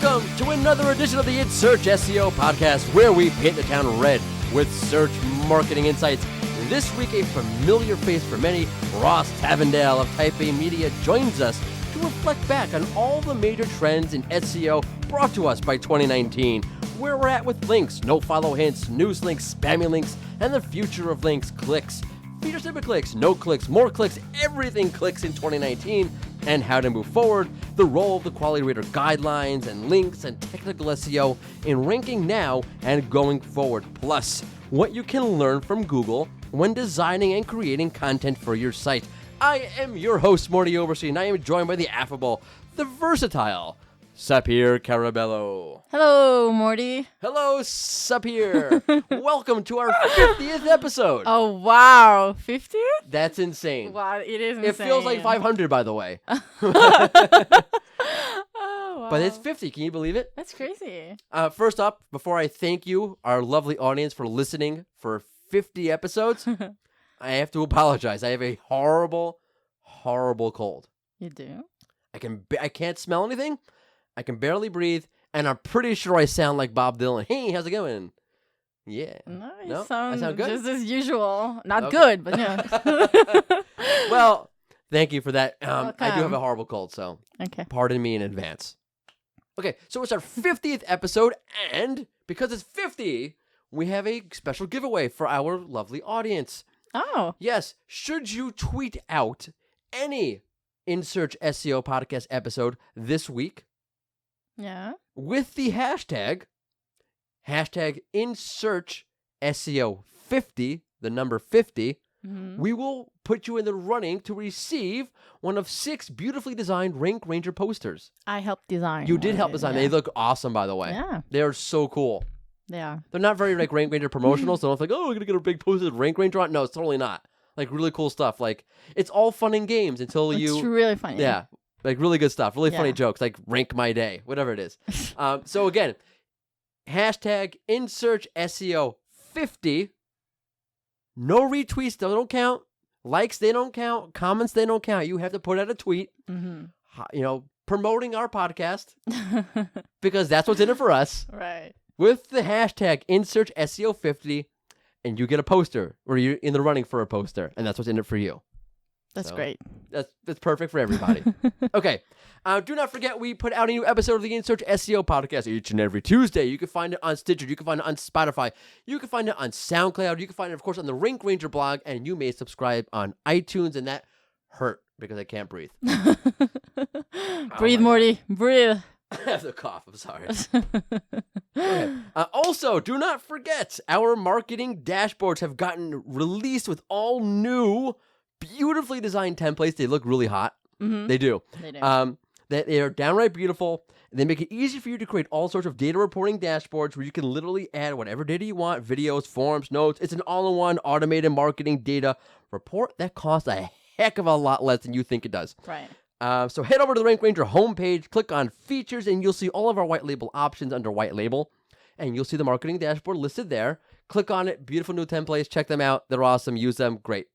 Welcome to another edition of the It's Search SEO podcast, where we paint the town red with search marketing insights. This week, a familiar face for many, Ross Tavendale of Type A Media, joins us to reflect back on all the major trends in SEO brought to us by 2019, where we're at with links, no-follow hints, news links, spammy links, and the future of links, clicks, feature snippet clicks, no clicks, more clicks, everything clicks in 2019, and how to move forward, the role of the quality rater guidelines and links and technical SEO in ranking now and going forward, plus what you can learn from Google when designing and creating content for your site. I am your host, Morty Oversea, and I am joined by the affable, the versatile, Sapir Carabello. Hello, Morty. Hello, Sapir. Welcome to our 50th episode. Oh, wow. 50th? That's insane. Wow, it is insane. It feels like 500, by the way. Oh, wow. But it's 50. Can you believe it? That's crazy. First up, before I thank you, our lovely audience, for listening for 50 episodes, I have to apologize. I have a horrible, horrible cold. You do? I can't smell anything. I can barely breathe, and I'm pretty sure I sound like Bob Dylan. Hey, how's it going? Yeah. No, No? I sound good? just as usual. Not Okay. good, but yeah. Well, thank you for that. I do have Welcome. a horrible cold, so Okay. pardon me in advance. Okay, so it's our 50th episode, and because it's 50, we have a special giveaway for our lovely audience. Oh. Yes, should you tweet out any In Search SEO podcast episode this week Yeah. with the hashtag In Search SEO 50, the number 50, Mhm. we will put you in the running to receive one of 6 beautifully designed Rank Ranger posters. I helped design. You did help one. design. Yeah. They look awesome, by the way. Yeah, They are so cool. they are. They're not very like Rank Ranger promotional, so don't think, oh, we're going to get a big poster with Rank Ranger on. No, it's totally not. Like really cool stuff. Like it's all fun and games until It's you... really funny. Yeah, like really good stuff. Really funny Yeah. jokes, like rank my day, whatever it is. So again, hashtag In Search SEO 50. No retweets, they don't count. Likes, they don't count. Comments, they don't count. You have to put out a tweet, promoting our podcast because that's what's in it for us Right. with the hashtag In Search SEO 50, and you get a poster, or you're in the running for a poster, and that's what's in it for you. That's So, great. That's perfect for everybody. Okay. Do not forget, we put out a new episode of the In Search SEO podcast each and every Tuesday. You can find it on Stitcher. You can find it on Spotify. You can find it on SoundCloud. You can find it, of course, on the Rank Ranger blog. And you may subscribe on iTunes. And that hurt because I can't breathe. Breathe, my Morty. Breathe. I have the cough. I'm sorry. Okay. Also, do not forget, our marketing dashboards have gotten released with all new, beautifully designed templates. They look really hot. Mhm. They do. They do. They are downright beautiful. They make it easy for you to create all sorts of data reporting dashboards where you can literally add whatever data you want, videos, forms, notes. It's an all-in-one automated marketing data report that costs a heck of a lot less than you think it does. Right. So head over to the Rank Ranger homepage, click on features, and you'll see all of our white label options under white label. And you'll see the marketing dashboard listed there. Click on it. Beautiful new templates. Check them out. They're awesome. Use them. Great.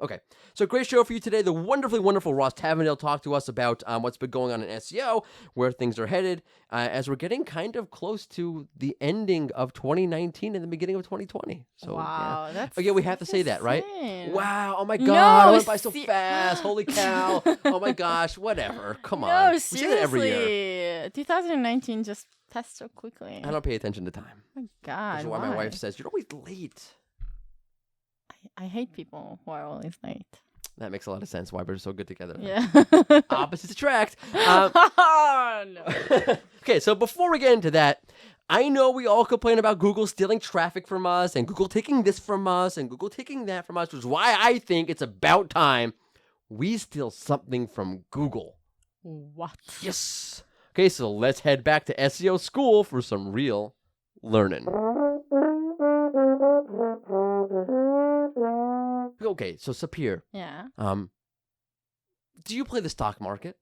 Okay, so great show for you today. The wonderfully wonderful Ross Tavendale talked to us about what's been going on in SEO, where things are headed, as we're getting kind of close to the ending of 2019 and the beginning of 2020. So, Wow, yeah. that's... Oh, yeah, we have to say that, right? insane. Wow, oh my God, No, I went by so fast. Holy cow. Oh my gosh, whatever. Come on. No, We say that every year. 2019 just passed so quickly. I don't pay attention to time. Oh my God. That's why my wife says, you're always late. I hate people who are always late. That makes a lot of sense. Why we're so good together. Yeah. Opposites attract. No. Okay, so before we get into that, I know we all complain about Google stealing traffic from us and Google taking this from us and Google taking that from us, which is why I think it's about time we steal something from Google. What? Yes. Okay, so let's head back to SEO school for some real learning. Okay, so Sapir, Yeah. do you play the stock market?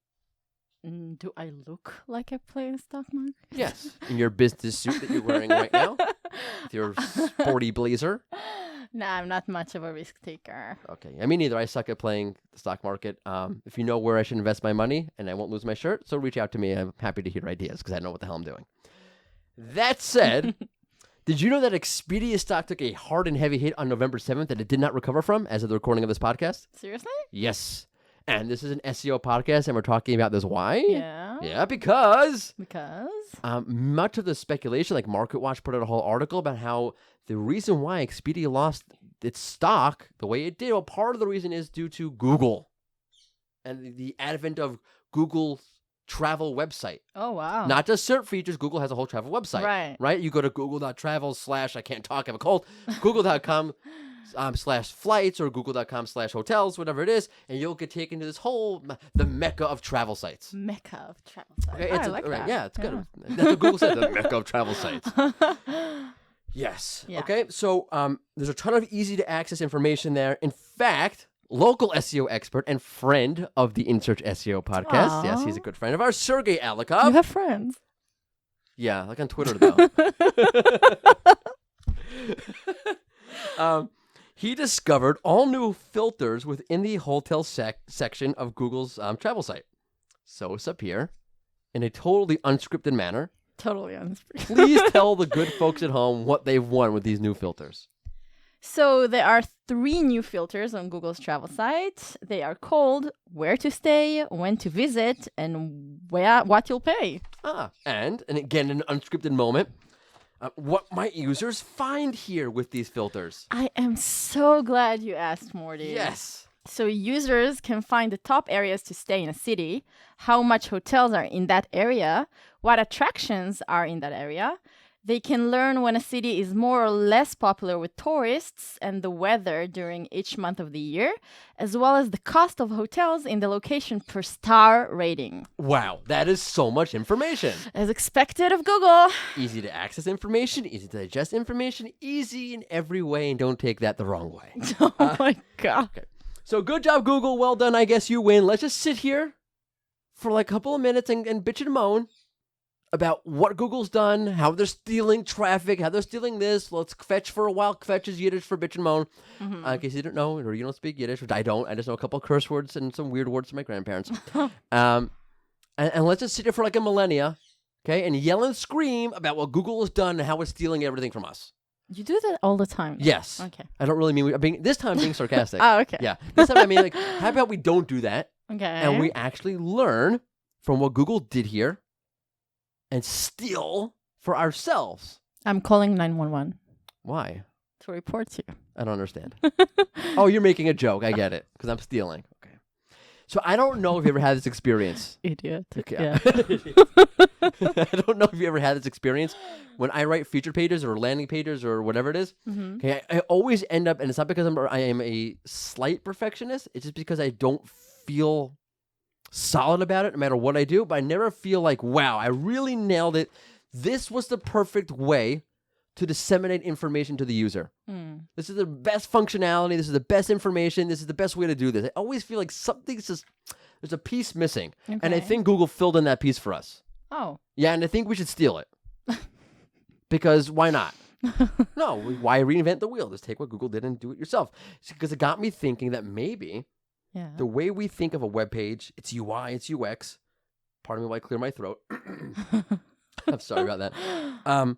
Do I look like I play the stock market? Yes. In your business suit that you're wearing right now? With your sporty blazer? No, I'm not much of a risk taker. Okay. I mean, neither. I suck at playing the stock market. If you know where I should invest my money and I won't lose my shirt, so reach out to me. I'm happy to hear ideas because I know what the hell I'm doing. That said, did you know that Expedia stock took a hard and heavy hit on November 7th that it did not recover from as of the recording of this podcast? Seriously? Yes. And this is an SEO podcast, and we're talking about this. Why? Yeah. Yeah, because Because? much of the speculation, like MarketWatch put out a whole article about how the reason why Expedia lost its stock the way it did, well, part of the reason is due to Google and the advent of Google's travel website. Oh, wow. Not just search features. Google has a whole travel website. Right. Right? You go to google.travel/ I can't talk, I have a cold, google.com /flights or google.com /hotels, whatever it is, and you'll get taken to this whole, the mecca of travel sites. Mecca of travel sites. Okay, I like that. Yeah, it's good. That's what Google said, the mecca of travel sites. Yes. Yeah. Okay, so there's a ton of easy to access information there. In fact, local SEO expert and friend of the InSearch SEO podcast. Aww. Yes, he's a good friend of ours, Sergey Alikov. You have friends. Yeah, like on Twitter, though. He discovered all new filters within the hotel section of Google's travel site. So it's up here in a totally unscripted manner. Totally unscripted. Please tell the good folks at home what they've won with these new filters. So there are 3 new filters on Google's travel site. They are called where to stay, when to visit, and what you'll pay. And again, in an unscripted moment, what might users find here with these filters? I am so glad you asked, Morty. Yes. So users can find the top areas to stay in a city, how much hotels are in that area, what attractions are in that area. They can learn when a city is more or less popular with tourists and the weather during each month of the year, as well as the cost of hotels in the location per star rating. Wow, that is so much information. As expected of Google. Easy to access information, easy to digest information, easy in every way, and don't take that the wrong way. Oh my God. Okay. So good job, Google. Well done. I guess you win. Let's just sit here for like a couple of minutes and bitch and moan about what Google's done, how they're stealing traffic, how they're stealing this. Let's fetch for a while. Fetch is Yiddish for bitch and moan. In case you don't know, or you don't speak Yiddish, which I don't. I just know a couple of curse words and some weird words from my grandparents. And let's just sit here for like a millennia, okay, and yell and scream about what Google has done and how it's stealing everything from us. You do that all the time. Yes. Okay. I don't really mean this time I'm being sarcastic. Oh, okay. Yeah. This time I mean, like, how about we don't do that Okay. and we actually learn from what Google did here and steal for ourselves. I'm calling 911 Why? to report you. I don't understand. Oh, you're making a joke. I get it. Because I'm stealing. Okay. So I don't know if you ever had this experience. Idiot. Okay. Yeah. I don't know if you ever had this experience when I write feature pages or landing pages or whatever it is. Okay, I always end up, and it's not because I am a slight perfectionist. It's just because I don't feel solid about it no matter what I do, but I never feel like, wow, I really nailed it. This was the perfect way to disseminate information to the user. This is the best functionality. This is the best information. This is the best way to do this. I always feel like something's just, there's a piece missing. And I Okay. think Google filled in that piece for us. Oh. Yeah, and I think we should steal it. Because why not? No, why reinvent the wheel? Just take what Google did and do it yourself. Because it got me thinking that maybe Yeah. the way we think of a web page, its UI, its UX, pardon me while I clear my throat. I'm sorry about that.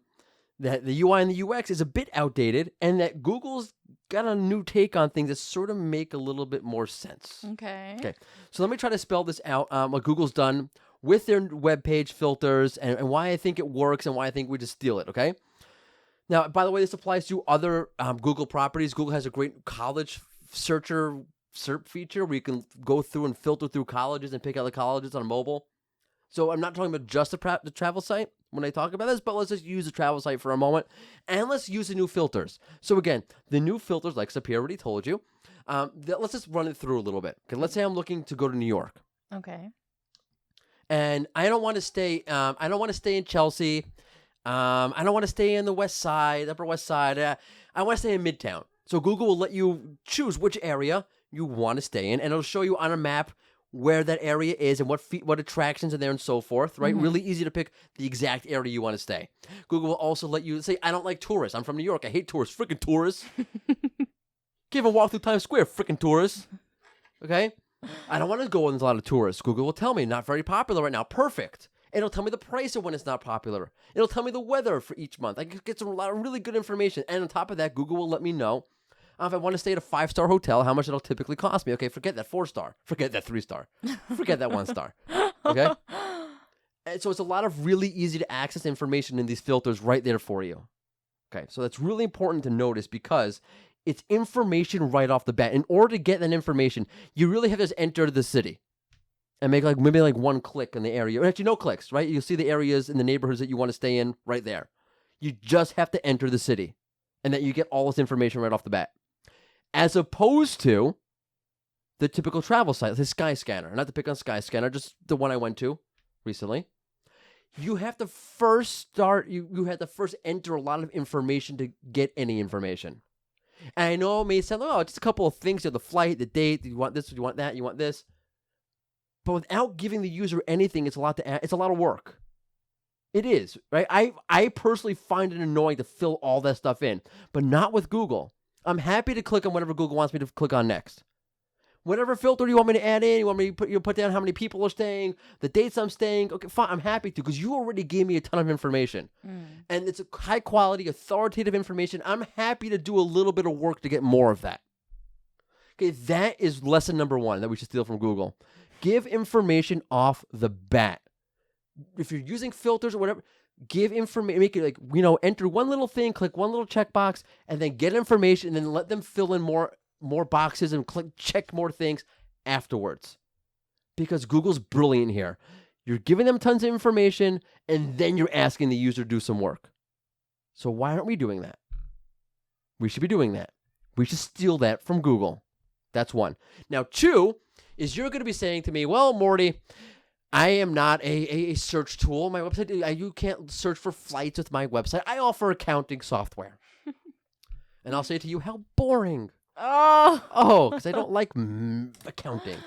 That the UI and the UX is a bit outdated, and that Google's got a new take on things that sort of make a little bit more sense. Okay. Okay, so let me try to spell this out, what Google's done with their web page filters and why I think it works and why I think we just steal it, okay? Now, by the way, this applies to other Google properties. Google has a great college search feature where you can go through and filter through colleges and pick out the colleges on mobile. So I'm not talking about just the travel site when I talk about this, but let's just use the travel site for a moment, and let's use the new filters. So again, the new filters, like Sapir already told you, let's just run it through a little bit. Okay, let's say I'm looking to go to New York, Okay. and I don't want to stay. I don't want to stay in Chelsea. I don't want to stay in the West Side, Upper West Side. I want to stay in Midtown. So Google will let you choose which area you want to stay in, and it'll show you on a map where that area is and what attractions are there and so forth, right? Really easy to pick the exact area you want to stay. Google will also let you say, I don't like tourists. I'm from New York. I hate tourists. Freaking tourists. Can't even walk through Times Square, freaking tourists. Okay? I don't want to go when there's a lot of tourists. Google will tell me not very popular right now. Perfect. It'll tell me the price of when it's not popular. It'll tell me the weather for each month. I can get a lot of really good information. And on top of that, Google will let me know if I want to stay at a 5-star hotel, how much it'll typically cost me. Okay, forget that 4-star. Forget that 3-star. Forget that 1-star. Okay? And so it's a lot of really easy to access information in these filters right there for you. Okay, so that's really important to notice because it's information right off the bat. In order to get that information, you really have to just enter the city and make maybe one click in the area. Or actually, no clicks, right? You'll see the areas in the neighborhoods that you want to stay in right there. You just have to enter the city and that you get all this information right off the bat. As opposed to the typical travel site, the Skyscanner. Not to pick on Skyscanner, just the one I went to recently. You have to first you have to first enter a lot of information to get any information. And I know it may sound like, it's just a couple of things, the flight, the date, you want this, you want that, you want this. But without giving the user anything, it's a lot of work. It is, right? I personally find it annoying to fill all that stuff in, but not with Google. I'm happy to click on whatever Google wants me to click on next. Whatever filter you want me to add in, you want me to put down how many people are staying, the dates I'm staying. Okay, fine, I'm happy to because you already gave me a ton of information. And it's a high quality, authoritative information. I'm happy to do a little bit of work to get more of that. Okay, that is lesson number 1 that we should steal from Google. Give information off the bat. If you're using filters or whatever, give information, make it enter one little thing, click one little checkbox, and then get information, and then let them fill in more boxes and check more things afterwards. Because Google's brilliant here. You're giving them tons of information, and then you're asking the user to do some work. So why aren't we doing that? We should be doing that. We should steal that from Google. That's 1. Now, 2 is you're going to be saying to me, well, Morty, I am not a search tool. My website, you can't search for flights with my website. I offer accounting software. And I'll say to you, how boring. Oh, because I don't like accounting.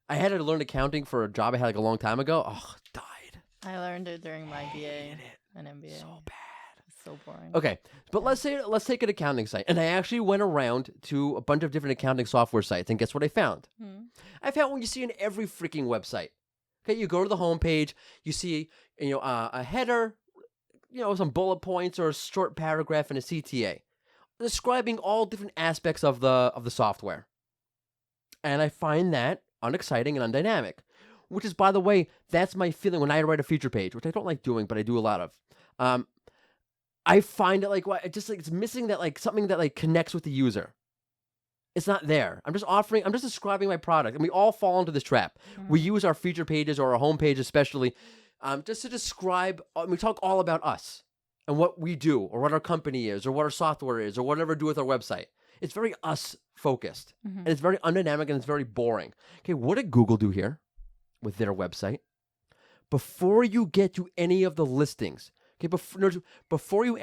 I had to learn accounting for a job I had a long time ago. Oh, died. I learned it during my BA and MBA. So bad. It's so boring. Okay, but let's take an accounting site. And I actually went around to a bunch of different accounting software sites. And guess what I found? I found what you see in every freaking website. Okay, you go to the homepage, you see a header, some bullet points or a short paragraph and a CTA. Describing all different aspects of the software. And I find that unexciting and undynamic, which is, by the way, that's my feeling when I write a feature page, which I don't like doing, but I do a lot of. I find it it's missing that something that connects with the user. It's not there. I'm just describing my product, and we all fall into this trap. We use our feature pages or our homepage especially just to describe, we talk all about us. And what we do, or what our company is, or what our software is, or whatever we do with our website. It's very us-focused, and it's very undynamic, and it's very boring. Okay, what did Google do here with their website? Before you get to any of the listings, okay, before you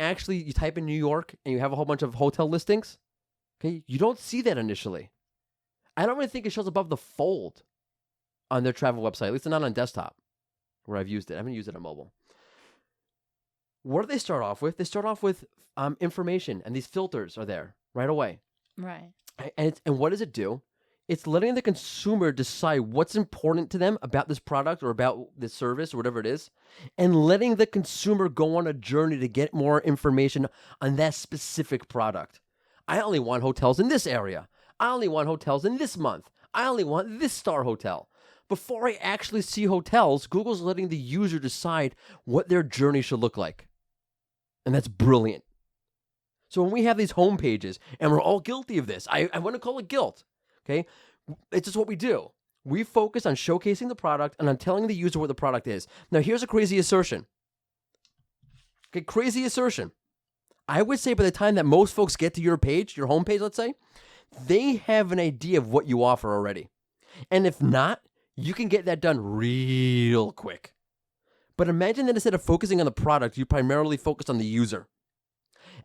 type in New York, and you have a whole bunch of hotel listings, okay, you don't see that initially. I don't really think it shows above the fold on their travel website, at least not on desktop, where I've used it. I haven't used it on mobile. What do they start off with? They start off with information, and these filters are there right away. Right. And what does it do? It's letting the consumer decide what's important to them about this product or about this service or whatever it is, and letting the consumer go on a journey to get more information on that specific product. I only want hotels in this area. I only want hotels in this month. I only want this star hotel. Before I actually see hotels, Google's letting the user decide what their journey should look like. And that's brilliant. So when we have these home pages, and we're all guilty of this, I want to call it guilt, okay? It's just what we do. We focus on showcasing the product and on telling the user what the product is. Now, here's a crazy assertion. Okay, crazy assertion. I would say by the time that most folks get to your page, your home page, let's say, they have an idea of what you offer already. And if not, you can get that done real quick. But imagine that instead of focusing on the product, you primarily focused on the user.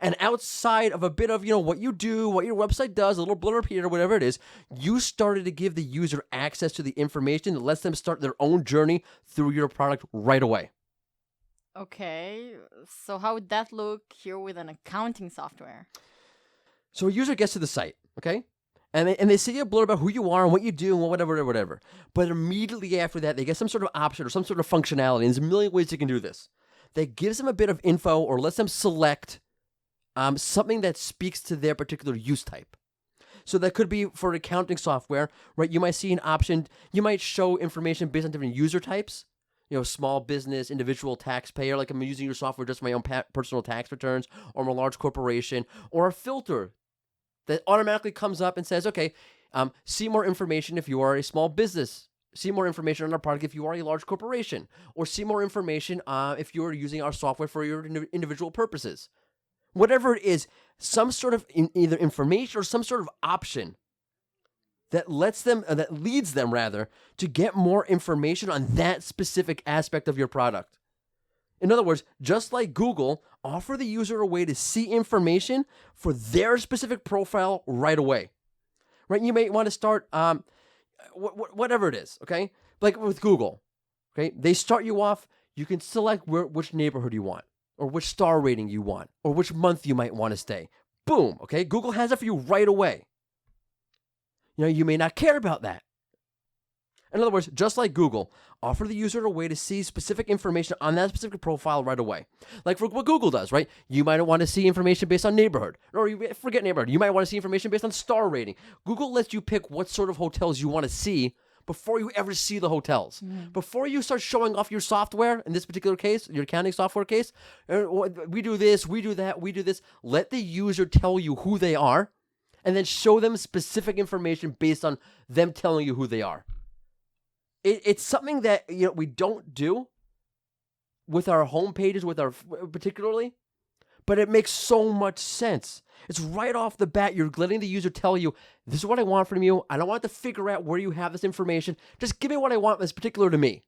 And outside of a bit of, what you do, what your website does, a little blurb here, whatever it is, you started to give the user access to the information that lets them start their own journey through your product right away. Okay, so how would that look here with an accounting software? So a user gets to the site. okay? And they see a blurb about who you are and what you do and whatever. But immediately after that, they get some sort of option or some sort of functionality. And there's a million ways you can do this. That gives them a bit of info or lets them select something that speaks to their particular use type. So that could be for accounting software, right? You might see an option. You might show information based on different user types. Small business, individual taxpayer, like I'm using your software just for my own personal tax returns, or I'm a large corporation, or a filter that automatically comes up and says, okay, see more information if you are a small business. See more information on our product if you are a large corporation. Or see more information if you are using our software for your individual purposes. Whatever it is, some sort of either information or some sort of option that leads them to get more information on that specific aspect of your product. In other words, just like Google, offer the user a way to see information for their specific profile right away. Right? You may want to start whatever it is, okay? Like with Google, okay? They start you off, you can select which neighborhood you want, or which star rating you want, or which month you might want to stay. Boom, okay? Google has it for you right away. You may not care about that. In other words, just like Google, offer the user a way to see specific information on that specific profile right away. Like for what Google does, right? You might want to see information based on neighborhood. Or forget neighborhood. You might want to see information based on star rating. Google lets you pick what sort of hotels you want to see before you ever see the hotels. Before you start showing off your software, in this particular case, your accounting software case, we do this, we do that, we do this. Let the user tell you who they are, and then show them specific information based on them telling you who they are. It's something that we don't do with our home pages, particularly, but it makes so much sense. It's right off the bat. You're letting the user tell you, this is what I want from you. I don't want to figure out where you have this information. Just give me what I want that's particular to me.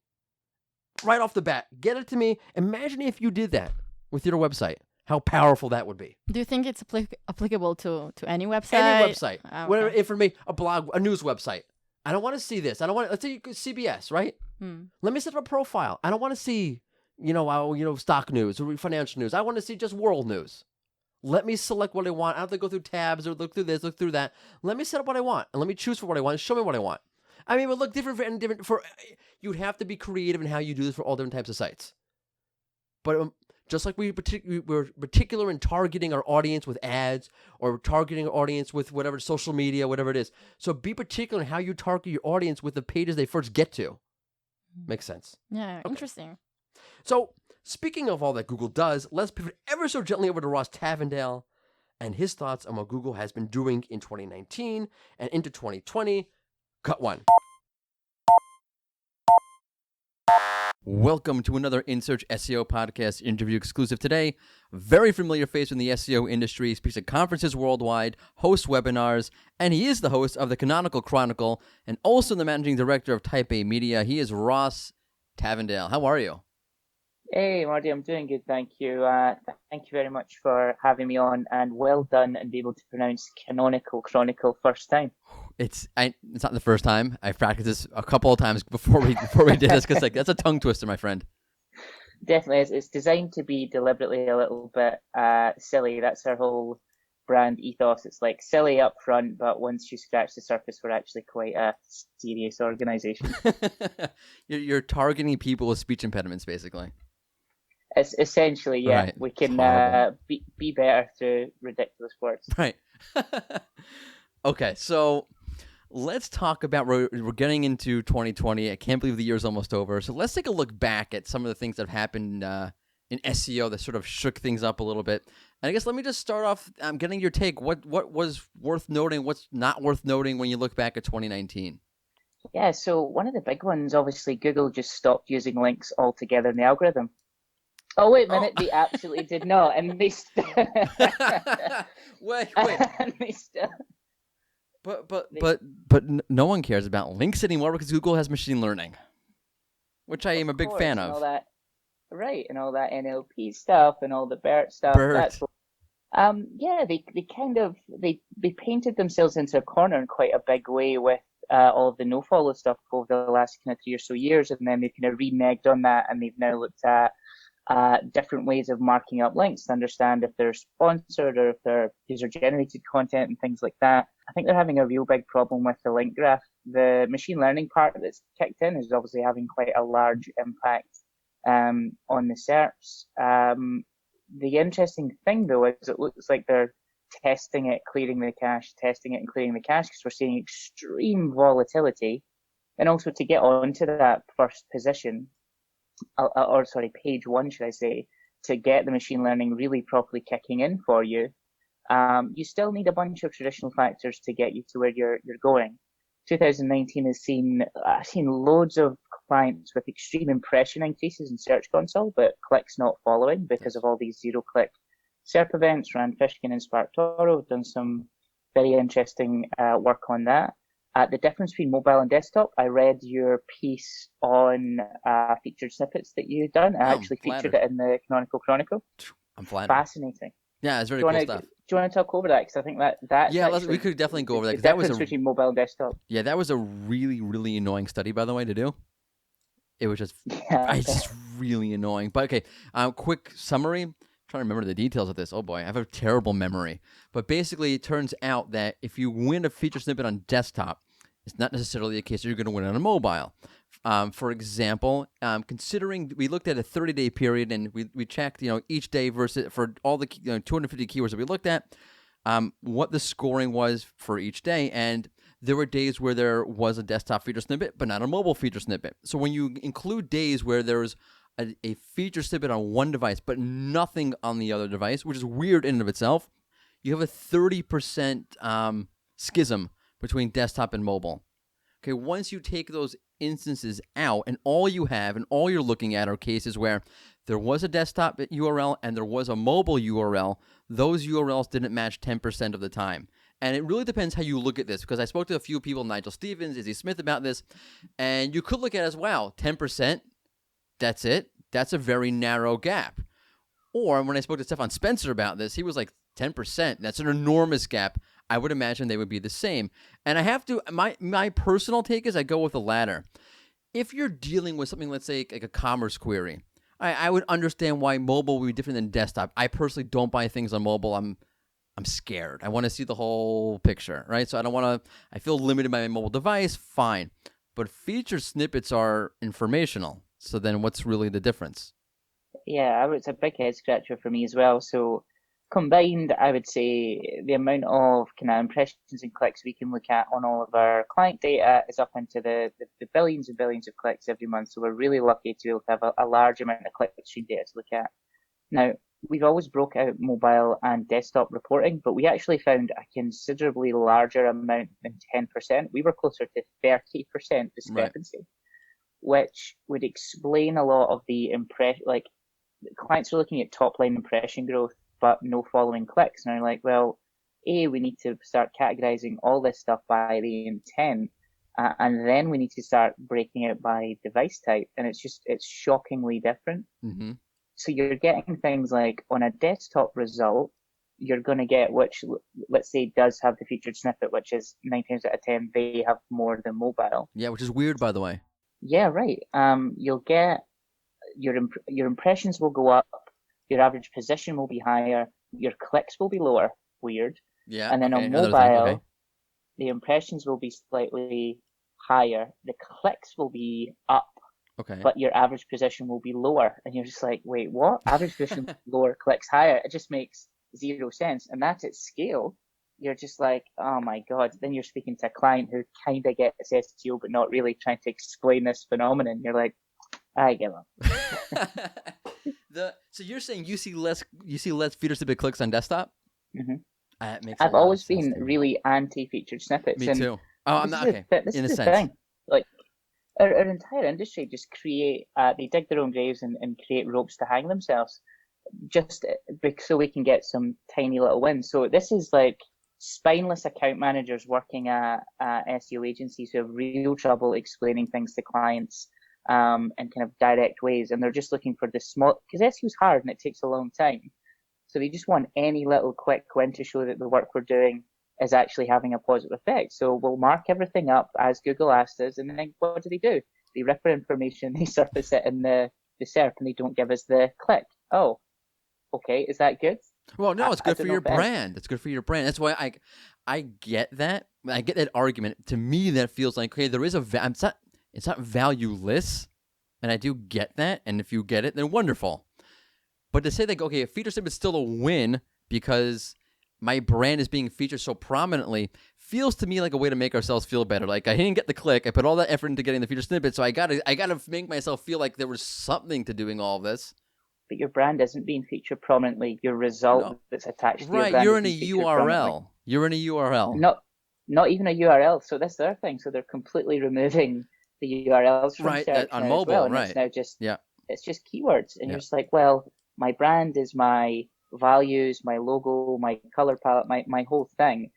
Right off the bat, get it to me. Imagine if you did that with your website. How powerful that would be. Do you think it's applicable to any website? Any website. Okay. Whatever information, a blog, a news website. I don't want to see this. Let's say CBS, right? Let me set up a profile. I don't want to see, stock news or financial news. I want to see just world news. Let me select what I want. I don't have to go through tabs or look through this, look through that. Let me set up what I want and let me choose for what I want and show me what I want. I mean, it would look different you'd have to be creative in how you do this for all different types of sites. But just like we're particular in targeting our audience with ads or targeting our audience with whatever social media, whatever it is. So be particular in how you target your audience with the pages they first get to. Makes sense. Yeah, okay. Interesting. So speaking of all that Google does, let's pivot ever so gently over to Ross Tavendale and his thoughts on what Google has been doing in 2019 and into 2020. Cut one. Welcome to another In Search SEO podcast interview exclusive today. Very familiar face in the SEO industry, speaks at conferences worldwide, hosts webinars, and he is the host of the Canonical Chronicle and also the managing director of Type A Media. He is Ross Tavendale. How are you? Hey, Marty, I'm doing good, thank you. Thank you very much for having me on, and well done and be able to pronounce Canonical Chronicle first time. It's not the first time. I've practiced this a couple of times before we did this because that's a tongue twister, my friend. Definitely, it's designed to be deliberately a little bit silly. That's our whole brand ethos. It's like silly up front, but once you scratch the surface, we're actually quite a serious organization. You're targeting people with speech impediments, basically. It's essentially, yeah. Right. We can be better through ridiculous words. Right. Okay, so let's talk about, we're getting into 2020. I can't believe the year's almost over. So let's take a look back at some of the things that have happened in SEO that sort of shook things up a little bit. And I guess let me just start off getting your take. What was worth noting? What's not worth noting when you look back at 2019? Yeah, so one of the big ones, obviously, Google just stopped using links altogether in the algorithm. Oh, wait a minute, They absolutely did not. And they wait. And they still... But no one cares about links anymore because Google has machine learning, which I am a big fan of. And all that, right, and all that NLP stuff and all the BERT stuff. BERT. They painted themselves into a corner in quite a big way with all of the nofollow stuff over the last kind of 3 or so years, and then they kind of reneged on that, and they've now looked at different ways of marking up links to understand if they're sponsored or if they're user-generated content and things like that. I think they're having a real big problem with the link graph. The machine learning part that's kicked in is obviously having quite a large impact on the SERPs. The interesting thing, though, is it looks like they're testing it, clearing the cache, testing it and clearing the cache, because we're seeing extreme volatility. And also to get onto that first position, page one, should I say, to get the machine learning really properly kicking in for you, you still need a bunch of traditional factors to get you to where you're going. 2019 has seen loads of clients with extreme impression increases in Search Console, but clicks not following because of all these zero-click SERP events. Rand Fishkin and SparkToro have done some very interesting work on that. The difference between mobile and desktop, I read your piece on featured snippets that you've done. I actually featured it in the Canonical Chronicle. I'm flattered. Fascinating. Yeah, it's very cool stuff. Do you want to talk over that? Because I think that's we could definitely go over that. The difference between mobile and desktop. Yeah, that was a really, really annoying study, by the way, to do. It was just, it's just really annoying. But okay, quick summary. I'm trying to remember the details of this. Oh boy, I have a terrible memory. But basically, it turns out that if you win a feature snippet on desktop, it's not necessarily the case that you're going to win on a mobile. For example, considering we looked at a 30-day period and we checked, each day versus for all the 250 keywords that we looked at, what the scoring was for each day. And there were days where there was a desktop feature snippet, but not a mobile feature snippet. So when you include days where there was a feature snippet on one device, but nothing on the other device, which is weird in and of itself, you have a 30% schism between desktop and mobile. Okay, once you take those instances out and all you have and all you're looking at are cases where there was a desktop URL and there was a mobile URL, those URLs didn't match 10% of the time. And it really depends how you look at this, because I spoke to a few people, Nigel Stevens, Izzy Smith, about this, and you could look at it as, wow, 10%, that's it. That's a very narrow gap. Or when I spoke to Stefan Spencer about this, he was like, 10%, that's an enormous gap. I would imagine they would be the same. And I have to, my personal take is I go with the latter. If you're dealing with something, let's say, like a commerce query, I would understand why mobile would be different than desktop. I personally don't buy things on mobile. I'm scared. I want to see the whole picture, right? So I feel limited by my mobile device, fine. But featured snippets are informational. So then what's really the difference? Yeah, it's a big head scratcher for me as well. So combined, I would say the amount of kind of impressions and clicks we can look at on all of our client data is up into the billions and billions of clicks every month. So we're really lucky to be able to have a large amount of clickstream data to look at. Now, we've always broke out mobile and desktop reporting, but we actually found a considerably larger amount than 10%. We were closer to 30% discrepancy, right, which would explain a lot of the clients are looking at top line impression growth, but no following clicks. And I'm like, well, we need to start categorizing all this stuff by the intent, and then we need to start breaking it by device type. And it's shockingly different. Mm-hmm. So you're getting things like on a desktop result, you're going to get, which let's say does have the featured snippet, which is 9 times out of 10, they have more than mobile. Yeah, which is weird, by the way. Yeah, right. You'll get your impressions will go up, your average position will be higher, your clicks will be lower. Weird. Yeah. And then on mobile, the impressions will be slightly higher, the clicks will be up. Okay. But your average position will be lower. And you're just like, wait, what? Average position lower, clicks higher. It just makes zero sense. And that's at scale. You're just like, oh my God. Then you're speaking to a client who kind of gets SEO, but not really trying to explain this phenomenon. You're like, I give up. So you're saying you see less feature snippet clicks on desktop? Mm-hmm. I've always been really anti-featured snippets. Me too. Oh, I'm not okay. This is the thing. Like, our entire industry just they dig their own graves and create ropes to hang themselves, just so we can get some tiny little wins. So this is like spineless account managers working at SEO agencies who have real trouble explaining things to clients in kind of direct ways, and they're just looking for the small, because SEO is hard and it takes a long time. So they just want any little quick win to show that the work we're doing is actually having a positive effect. So we'll mark everything up as Google asked us, and then what do? They rip our information, they surface it in the the SERP and they don't give us the click. Oh, okay, is that good? Well, no, it's good for your if it is. brand. It's good for your brand. That's why I get that. I get that argument. To me, that feels like, okay, there is it's not valueless, and I do get that. And if you get it, then wonderful. But to say like, okay, a feature snippet is still a win because my brand is being featured so prominently feels to me like a way to make ourselves feel better. Like I didn't get the click. I put all that effort into getting the feature snippet, so I gotta make myself feel like there was something to doing all of this. But your brand isn't being featured prominently. Your result that's attached to your brand You're is in a being featured prominently. URL. You're in a URL. Not even a URL. So that's their thing. So they're completely removing the URLs from search on now mobile, as well. And right? it's now just Yeah. It's just keywords, and you're just like, well, my brand is my values, my logo, my color palette, my whole thing.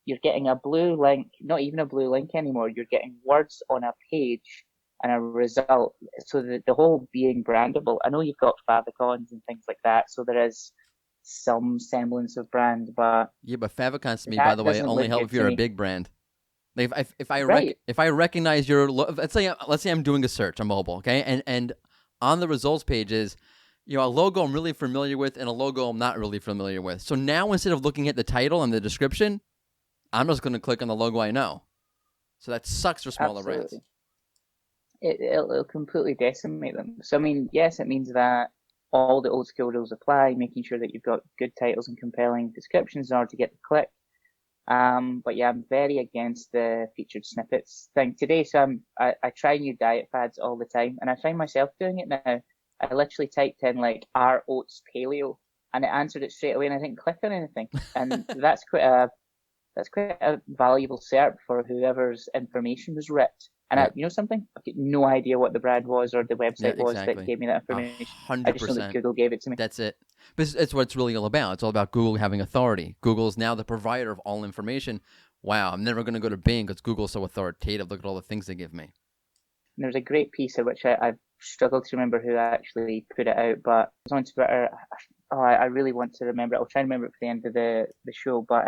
You're getting a blue link, not even a blue link anymore. You're getting words on a page and a result. So the whole being brandable. I know you've got favicons and things like that, so there is some semblance of brand, but yeah, but favicons to me, that by the way, doesn't only look help good if you're to a me. big brand. Like Right. if I recognize your let's say I'm doing a search on mobile, okay, and on the results pages, you know, a logo I'm really familiar with and a logo I'm not really familiar with. So now instead of looking at the title and the description, I'm just going to click on the logo I know. So that sucks for smaller brands. Absolutely. It'll completely decimate them. So, I mean, yes, it means that all the old school rules apply, making sure that you've got good titles and compelling descriptions in order to get the click. But yeah, I'm very against the featured snippets thing today. So I try new diet fads all the time, and I find myself doing it now. I literally typed in like "Are oats paleo?" and it answered it straight away, and I didn't click on anything. And that's quite a valuable SERP for whoever's information was ripped. And Yeah. you know something? I've got no idea what the brand was or the website was exactly. that gave me that information. I 100%. just know that Google gave it to me. That's it. But it's what it's really all about. It's all about Google having authority. Google is now the provider of all information. Wow, I'm never going to go to Bing because Google's so authoritative. Look at all the things they give me. And there's a great piece of which I've struggled to remember who actually put it out, but it was on Twitter. Oh, I really want to remember it. I'll try and remember it for the end of the show. But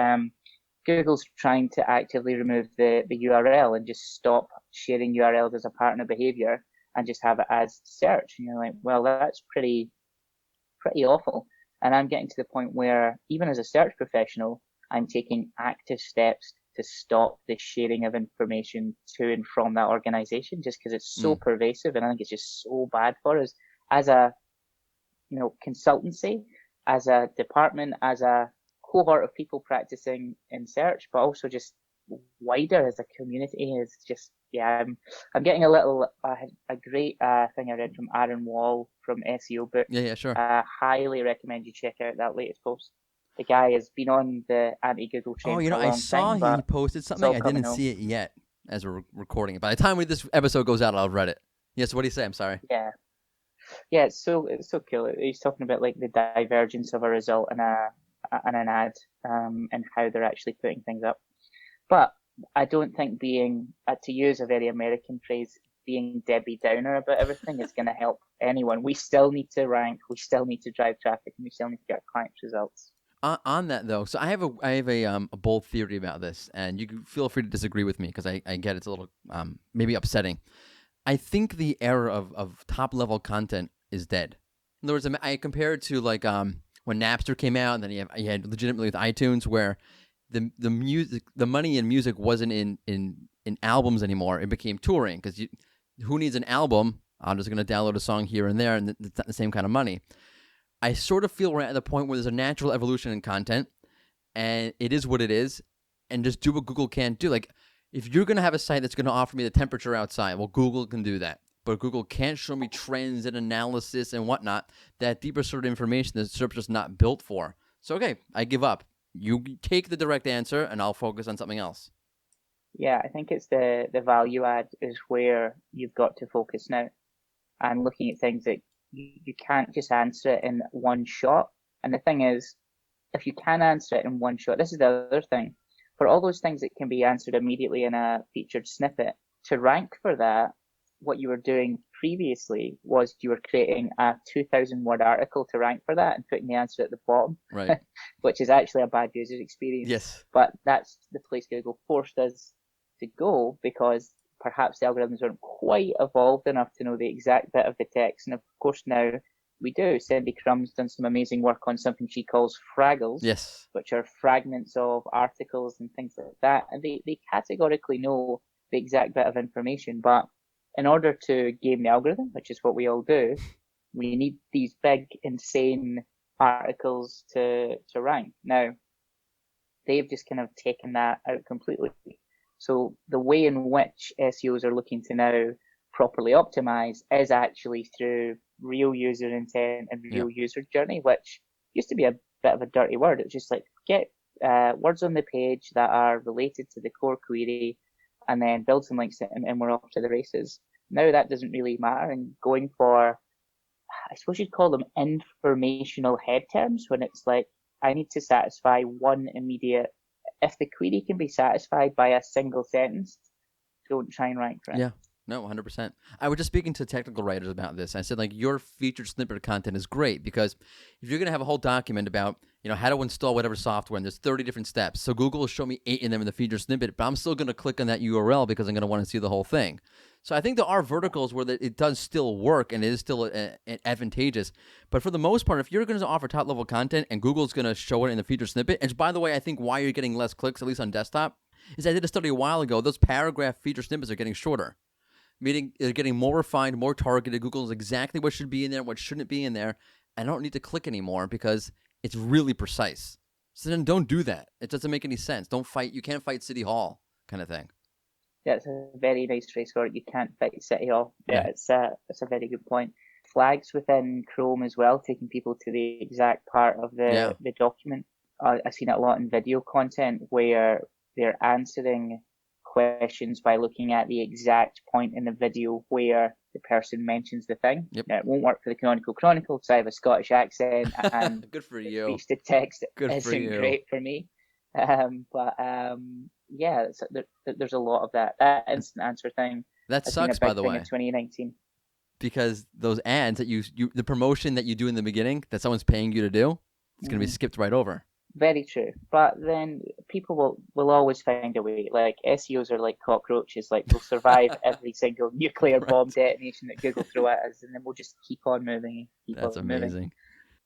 Google's trying to actively remove the URL and just stop sharing URLs as a partner behavior and just have it as search. And you're like, well, that's pretty awful. And I'm getting to the point where even as a search professional, I'm taking active steps to stop the sharing of information to and from that organization just because it's so pervasive, and I think it's just so bad for us as a consultancy, as a department, as a cohort of people practicing in search, but also just wider as a community. Is just I'm getting a little a great thing I read from Aaron Wall from SEO Book. Yeah, sure. Highly recommend you check out that latest post. The guy has been on the anti-Google train for a long time. I saw he posted something. I didn't see it yet as we're recording it. By the time this episode goes out, I'll have read it. Yes, what do you say? I'm sorry. Yeah, it's so cool. He's talking about like the divergence of a result and an ad, and how they're actually putting things up. But I don't think being, to use a very American phrase, being Debbie Downer about everything is going to help anyone. We still need to rank, we still need to drive traffic, and we still need to get clients' results. On that though, so I have a bold theory about this, and you can feel free to disagree with me because I get it's a little maybe upsetting. I think the era of top level content is dead. In other words, I compare it to like when Napster came out, and then you had legitimately with iTunes where the music, the money in music wasn't in albums anymore. It became touring because who needs an album? I'm just going to download a song here and there, and it's not the same kind of money. I sort of feel we're at the point where there's a natural evolution in content, and it is what it is, and just do what Google can't do. Like, if you're going to have a site that's going to offer me the temperature outside, well, Google can do that. But Google can't show me trends and analysis and whatnot, that deeper sort of information that SERP's just not built for. So, okay, I give up. You take the direct answer, and I'll focus on something else. Yeah, I think it's the value add is where you've got to focus now. And looking at things that you can't just answer it in one shot. And the thing is, if you can answer it in one shot, this is the other thing. For all those things that can be answered immediately in a featured snippet, to rank for that, what you were doing previously was you were creating a 2,000-word article to rank for that and putting the answer at the bottom, right? Which is actually a bad user experience. Yes. But that's the place Google forced us to go because perhaps the algorithms weren't quite evolved enough to know the exact bit of the text. And of course now we do. Cindy Crumb's done some amazing work on something she calls fraggles, Yes. which are fragments of articles and things like that. And they categorically know the exact bit of information. But in order to game the algorithm, which is what we all do, we need these big, insane articles to rank. Now, they've just kind of taken that out completely. So the way in which SEOs are looking to now properly optimize is actually through real user intent and real user journey, which used to be a bit of a dirty word. It's just like get words on the page that are related to the core query and then build some links and we're off to the races. Now that doesn't really matter, and going for, I suppose you'd call them informational head terms, when it's like, I need to satisfy one immediate, if the query can be satisfied by a single sentence, don't try and rank for it. Yeah. No, 100%. I was just speaking to technical writers about this. I said, like, your featured snippet content is great because if you're going to have a whole document about, how to install whatever software, and there's 30 different steps. So Google will show me 8 in them in the featured snippet, but I'm still going to click on that URL because I'm going to want to see the whole thing. So I think there are verticals where it does still work and it is still advantageous. But for the most part, if you're going to offer top-level content and Google's going to show it in the featured snippet, and by the way, I think why you're getting less clicks, at least on desktop, is I did a study a while ago. Those paragraph feature snippets are getting shorter. Meaning they're getting more refined, more targeted. Google knows exactly what should be in there, what shouldn't be in there. I don't need to click anymore because it's really precise. So then don't do that. It doesn't make any sense. Don't fight. You can't fight City Hall kind of thing. Yeah, it's a very nice phrase for it. You can't fight City Hall. Yeah, it's a very good point. Flags within Chrome as well, taking people to the exact part of the document. I've seen it a lot in video content where they're answering questions by looking at the exact point in the video where the person mentions the thing. Yep. Now, it won't work for the canonical chronicle because I have a Scottish accent and good for you. speech to text Good isn't for you. great for me. Yeah, there's a lot of that instant answer thing. That sucks, by the way, in 2019. Because those ads that you the promotion that you do in the beginning that someone's paying you to do, it's going to be skipped right over. Very true. But then people will always find a way. Like, SEOs are like cockroaches. Like, they'll survive every single nuclear bomb detonation that Google throw at us, and then we'll just keep on moving. That's amazing. Moving.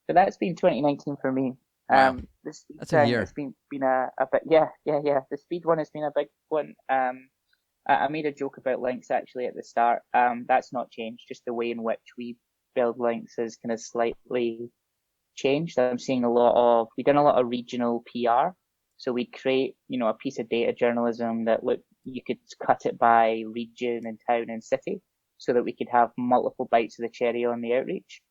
So that's been 2019 for me. Wow. The speed That's a year. It's been a bit. Yeah. The speed one has been a big one. I made a joke about links actually at the start. That's not changed. Just the way in which we build links has kind of slightly changed. I'm seeing we've done a lot of regional PR. So we create, a piece of data journalism that you could cut it by region and town and city so that we could have multiple bites of the cherry on the outreach.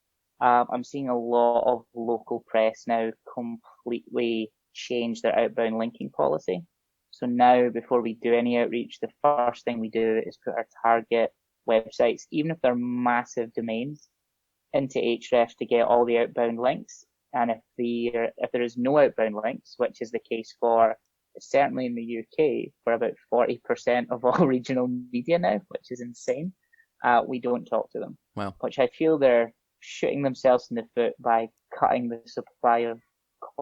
I'm seeing a lot of local press now completely change their outbound linking policy. So now, before we do any outreach, the first thing we do is put our target websites, even if they're massive domains, into Ahrefs to get all the outbound links. And if there is no outbound links, which is the case for, certainly in the UK, for about 40% of all regional media now, which is insane, we don't talk to them. Wow. Which I feel they're shooting themselves in the foot by cutting the supply of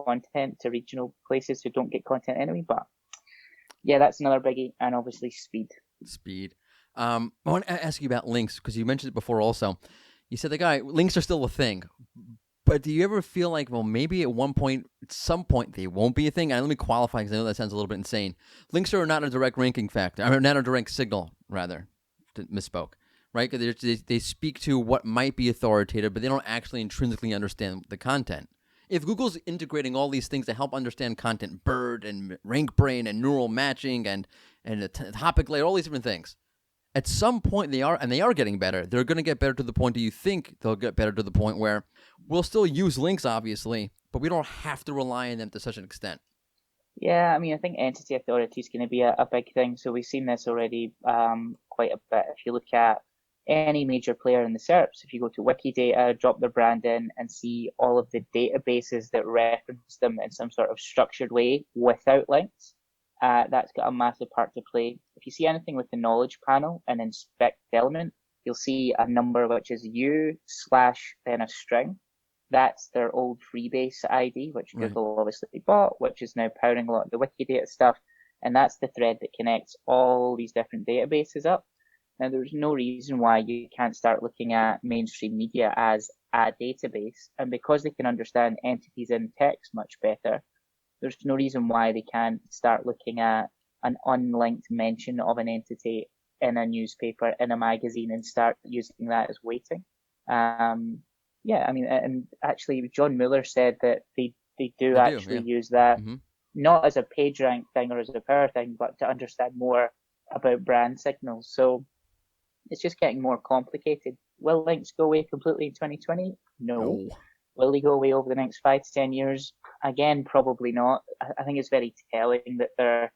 content to regional places who don't get content anyway. But yeah, that's another biggie. And obviously speed. I want to ask you about links because you mentioned it before also. You said links are still a thing, but do you ever feel like, well, maybe at some point they won't be a thing? And let me qualify because I know that sounds a little bit insane. Links are not a direct ranking factor, or not a direct signal, rather. Misspoke, right? They speak to what might be authoritative, but they don't actually intrinsically understand the content. If Google's integrating all these things to help understand content, BERT and rank brain and neural matching and a topic layer, all these different things, at some point they are getting better. They're going to get better to the point. Do you think they'll get better to the point where we'll still use links, obviously, but we don't have to rely on them to such an extent? Yeah, I mean, I think entity authority is going to be a big thing. So we've seen this already quite a bit. If you look at any major player in the SERPs, if you go to Wikidata, drop their brand in and see all of the databases that reference them in some sort of structured way without links, that's got a massive part to play. If you see anything with the knowledge panel and inspect element, you'll see a number which is u/then a string. That's their old Freebase ID, which Google obviously bought, which is now powering a lot of the Wikidata stuff. And that's the thread that connects all these different databases up. Now, there's no reason why you can't start looking at mainstream media as a database. And because they can understand entities in text much better, there's no reason why they can't start looking at an unlinked mention of an entity in a newspaper, in a magazine, and start using that as weighting. Yeah, I mean, and actually, John Mueller said that they do actually use that, not as a page rank thing or as a power thing, but to understand more about brand signals. So it's just getting more complicated. Will links go away completely in 2020? No. Will they go away over the next 5 to 10 years? Again, probably not. I think it's very telling that they're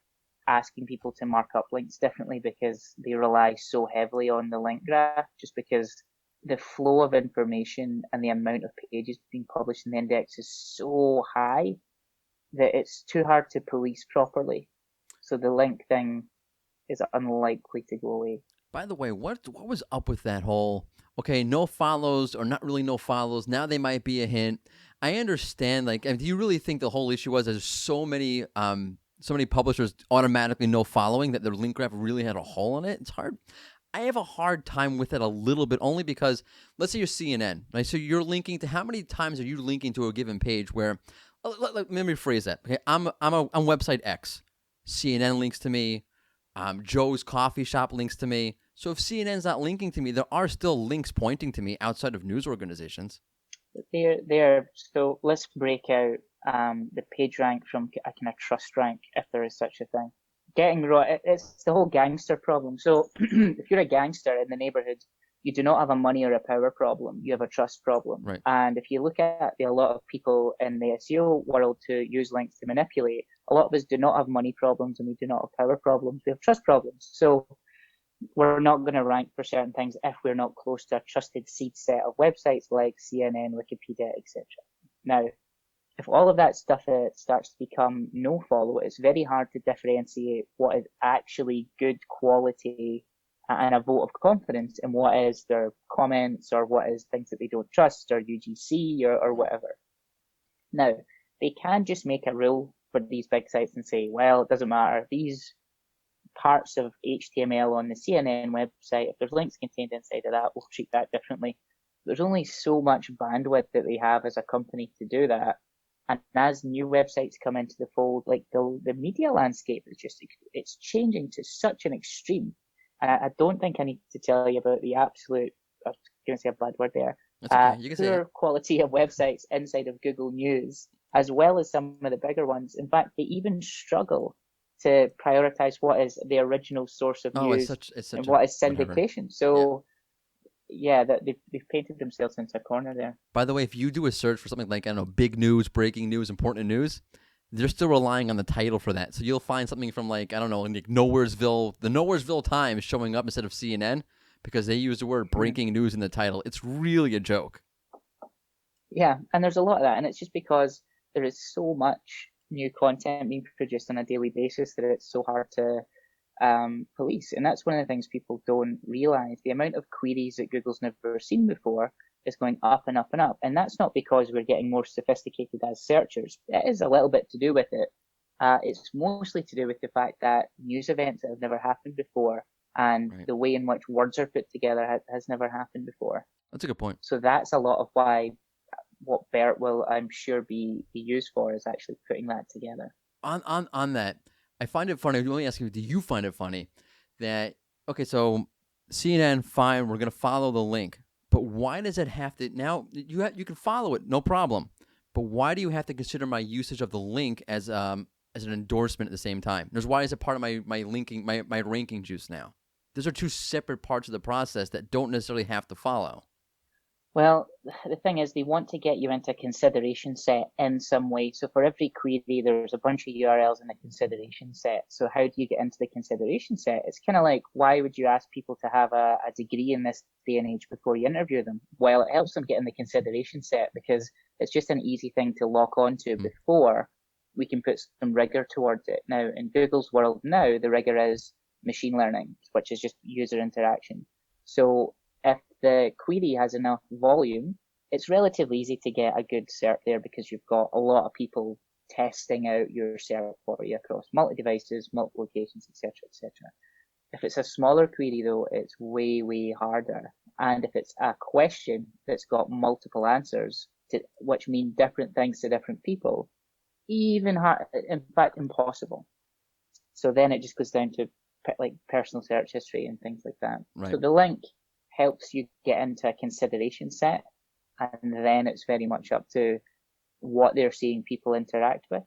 asking people to mark up links differently because they rely so heavily on the link graph, just because the flow of information and the amount of pages being published in the index is so high that it's too hard to police properly. So the link thing is unlikely to go away. By the way, what was up with that whole, okay, no follows or not really no follows, now they might be a hint. I understand, like, do you really think the whole issue was there's so many publishers automatically no following that their link graph really had a hole in it? It's hard. I have a hard time with it a little bit, only because, let's say you're CNN, right? So you're linking to, how many times are you linking to a given page where, let me rephrase that. Okay, I'm website X. CNN links to me. Joe's Coffee Shop links to me. So if CNN's not linking to me, there are still links pointing to me outside of news organizations. So let's break out the page rank from a kind of trust rank, if there is such a thing. Getting right, it's the whole gangster problem. So if you're a gangster in the neighborhood, you do not have a money or a power problem. You have a trust problem. Right. And if you look at a lot of people in the SEO world to use links to manipulate, a lot of us do not have money problems and we do not have power problems. We have trust problems. So we're not going to rank for certain things if we're not close to a trusted seed set of websites like CNN, Wikipedia, etc. Now, if all of that stuff starts to become no follow, it's very hard to differentiate what is actually good quality and a vote of confidence and what is their comments or what is things that they don't trust or UGC or whatever. Now, they can just make a rule for these big sites and say, well, it doesn't matter. These parts of HTML on the CNN website, if there's links contained inside of that, we'll treat that differently. There's only so much bandwidth that they have as a company to do that. And as new websites come into the fold, like the media landscape is it's changing to such an extreme. And I don't think I need to tell you about the absolute, I was going to say a bad word there, That's okay. You can say poor it. quality of websites inside of Google News, as well as some of the bigger ones. In fact, they even struggle to prioritize what is the original source of news and what is syndication. So yeah, they've painted themselves into a corner there. By the way, if you do a search for something like, I don't know, big news, breaking news, important news, they're still relying on the title for that. So you'll find something from, like, I don't know, like Nowheresville, the Nowheresville Times showing up instead of CNN because they use the word breaking news in the title. It's really a joke. Yeah, and there's a lot of that, and it's just because there is so much new content being produced on a daily basis that it's so hard to police. And that's one of the things people don't realize. The amount of queries that Google's never seen before is going up and up and up. And that's not because we're getting more sophisticated as searchers. It is a little bit to do with it. It's mostly to do with the fact that news events that have never happened before and the way in which words are put together has never happened before. That's a good point. So that's a lot of why what BERT will, I'm sure, be used for is actually putting that together. On that, I find it funny. Let me ask you, do you find it funny that, okay, so CNN, fine, we're going to follow the link, but why does it have to, now you can follow it, no problem, but why do you have to consider my usage of the link as an endorsement at the same time? Why is it part of my linking, my ranking juice now? Those are two separate parts of the process that don't necessarily have to follow. Well, the thing is, they want to get you into a consideration set in some way. So for every query, there's a bunch of URLs in the consideration set. So how do you get into the consideration set? It's kind of like, why would you ask people to have a degree in this day and age before you interview them? Well, it helps them get in the consideration set because it's just an easy thing to lock onto before we can put some rigor towards it. Now, in Google's world now, the rigor is machine learning, which is just user interaction. So if the query has enough volume, it's relatively easy to get a good SERP there because you've got a lot of people testing out your SERP for you across multi-devices, multiple locations, etc., etc. If it's a smaller query, though, it's way, way harder. And if it's a question that's got multiple answers, which mean different things to different people, even hard, in fact, impossible. So then it just goes down to like personal search history and things like that. Right. So the link helps you get into a consideration set, and then it's very much up to what they're seeing people interact with,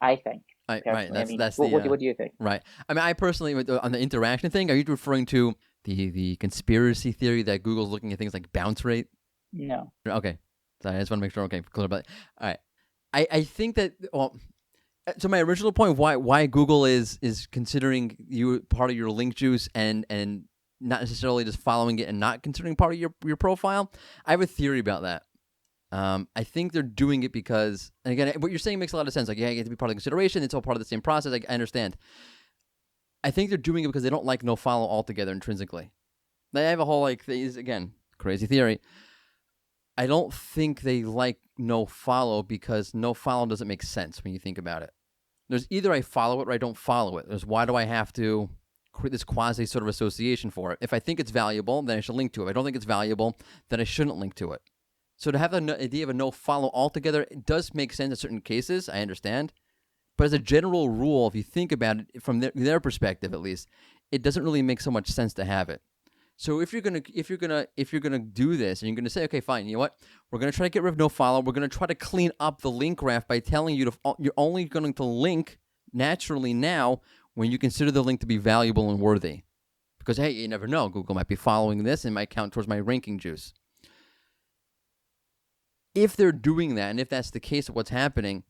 I think. Right. What do you think? Right. I mean, I personally, on the interaction thing, are you referring to the conspiracy theory that Google's looking at things like bounce rate? No. Okay. So I just want to make sure. Okay, clear about it. All right. I think that, well, so my original point, why Google is considering you part of your link juice and not necessarily just following it and not considering part of your profile. I have a theory about that. I think they're doing it because, and again, what you're saying makes a lot of sense. Like, yeah, you get to be part of the consideration. It's all part of the same process. I understand. I think they're doing it because they don't like nofollow altogether intrinsically. They have a whole, like, again, crazy theory. I don't think they like nofollow because nofollow doesn't make sense when you think about it. There's either I follow it or I don't follow it. There's why do I have to create this quasi sort of association for it? If I think it's valuable, then I should link to it. If I don't think it's valuable, then I shouldn't link to it. So to have the idea of a nofollow altogether, it does make sense in certain cases. I understand. But as a general rule, if you think about it from their perspective at least, it doesn't really make so much sense to have it. So if you're gonna do this and you're gonna say, okay, fine, you know what? We're gonna try to get rid of nofollow. We're gonna try to clean up the link graph by telling you you're only going to link naturally now when you consider the link to be valuable and worthy. Because hey, you never know. Google might be following this and might count towards my ranking juice. If they're doing that, and if that's the case of what's happening,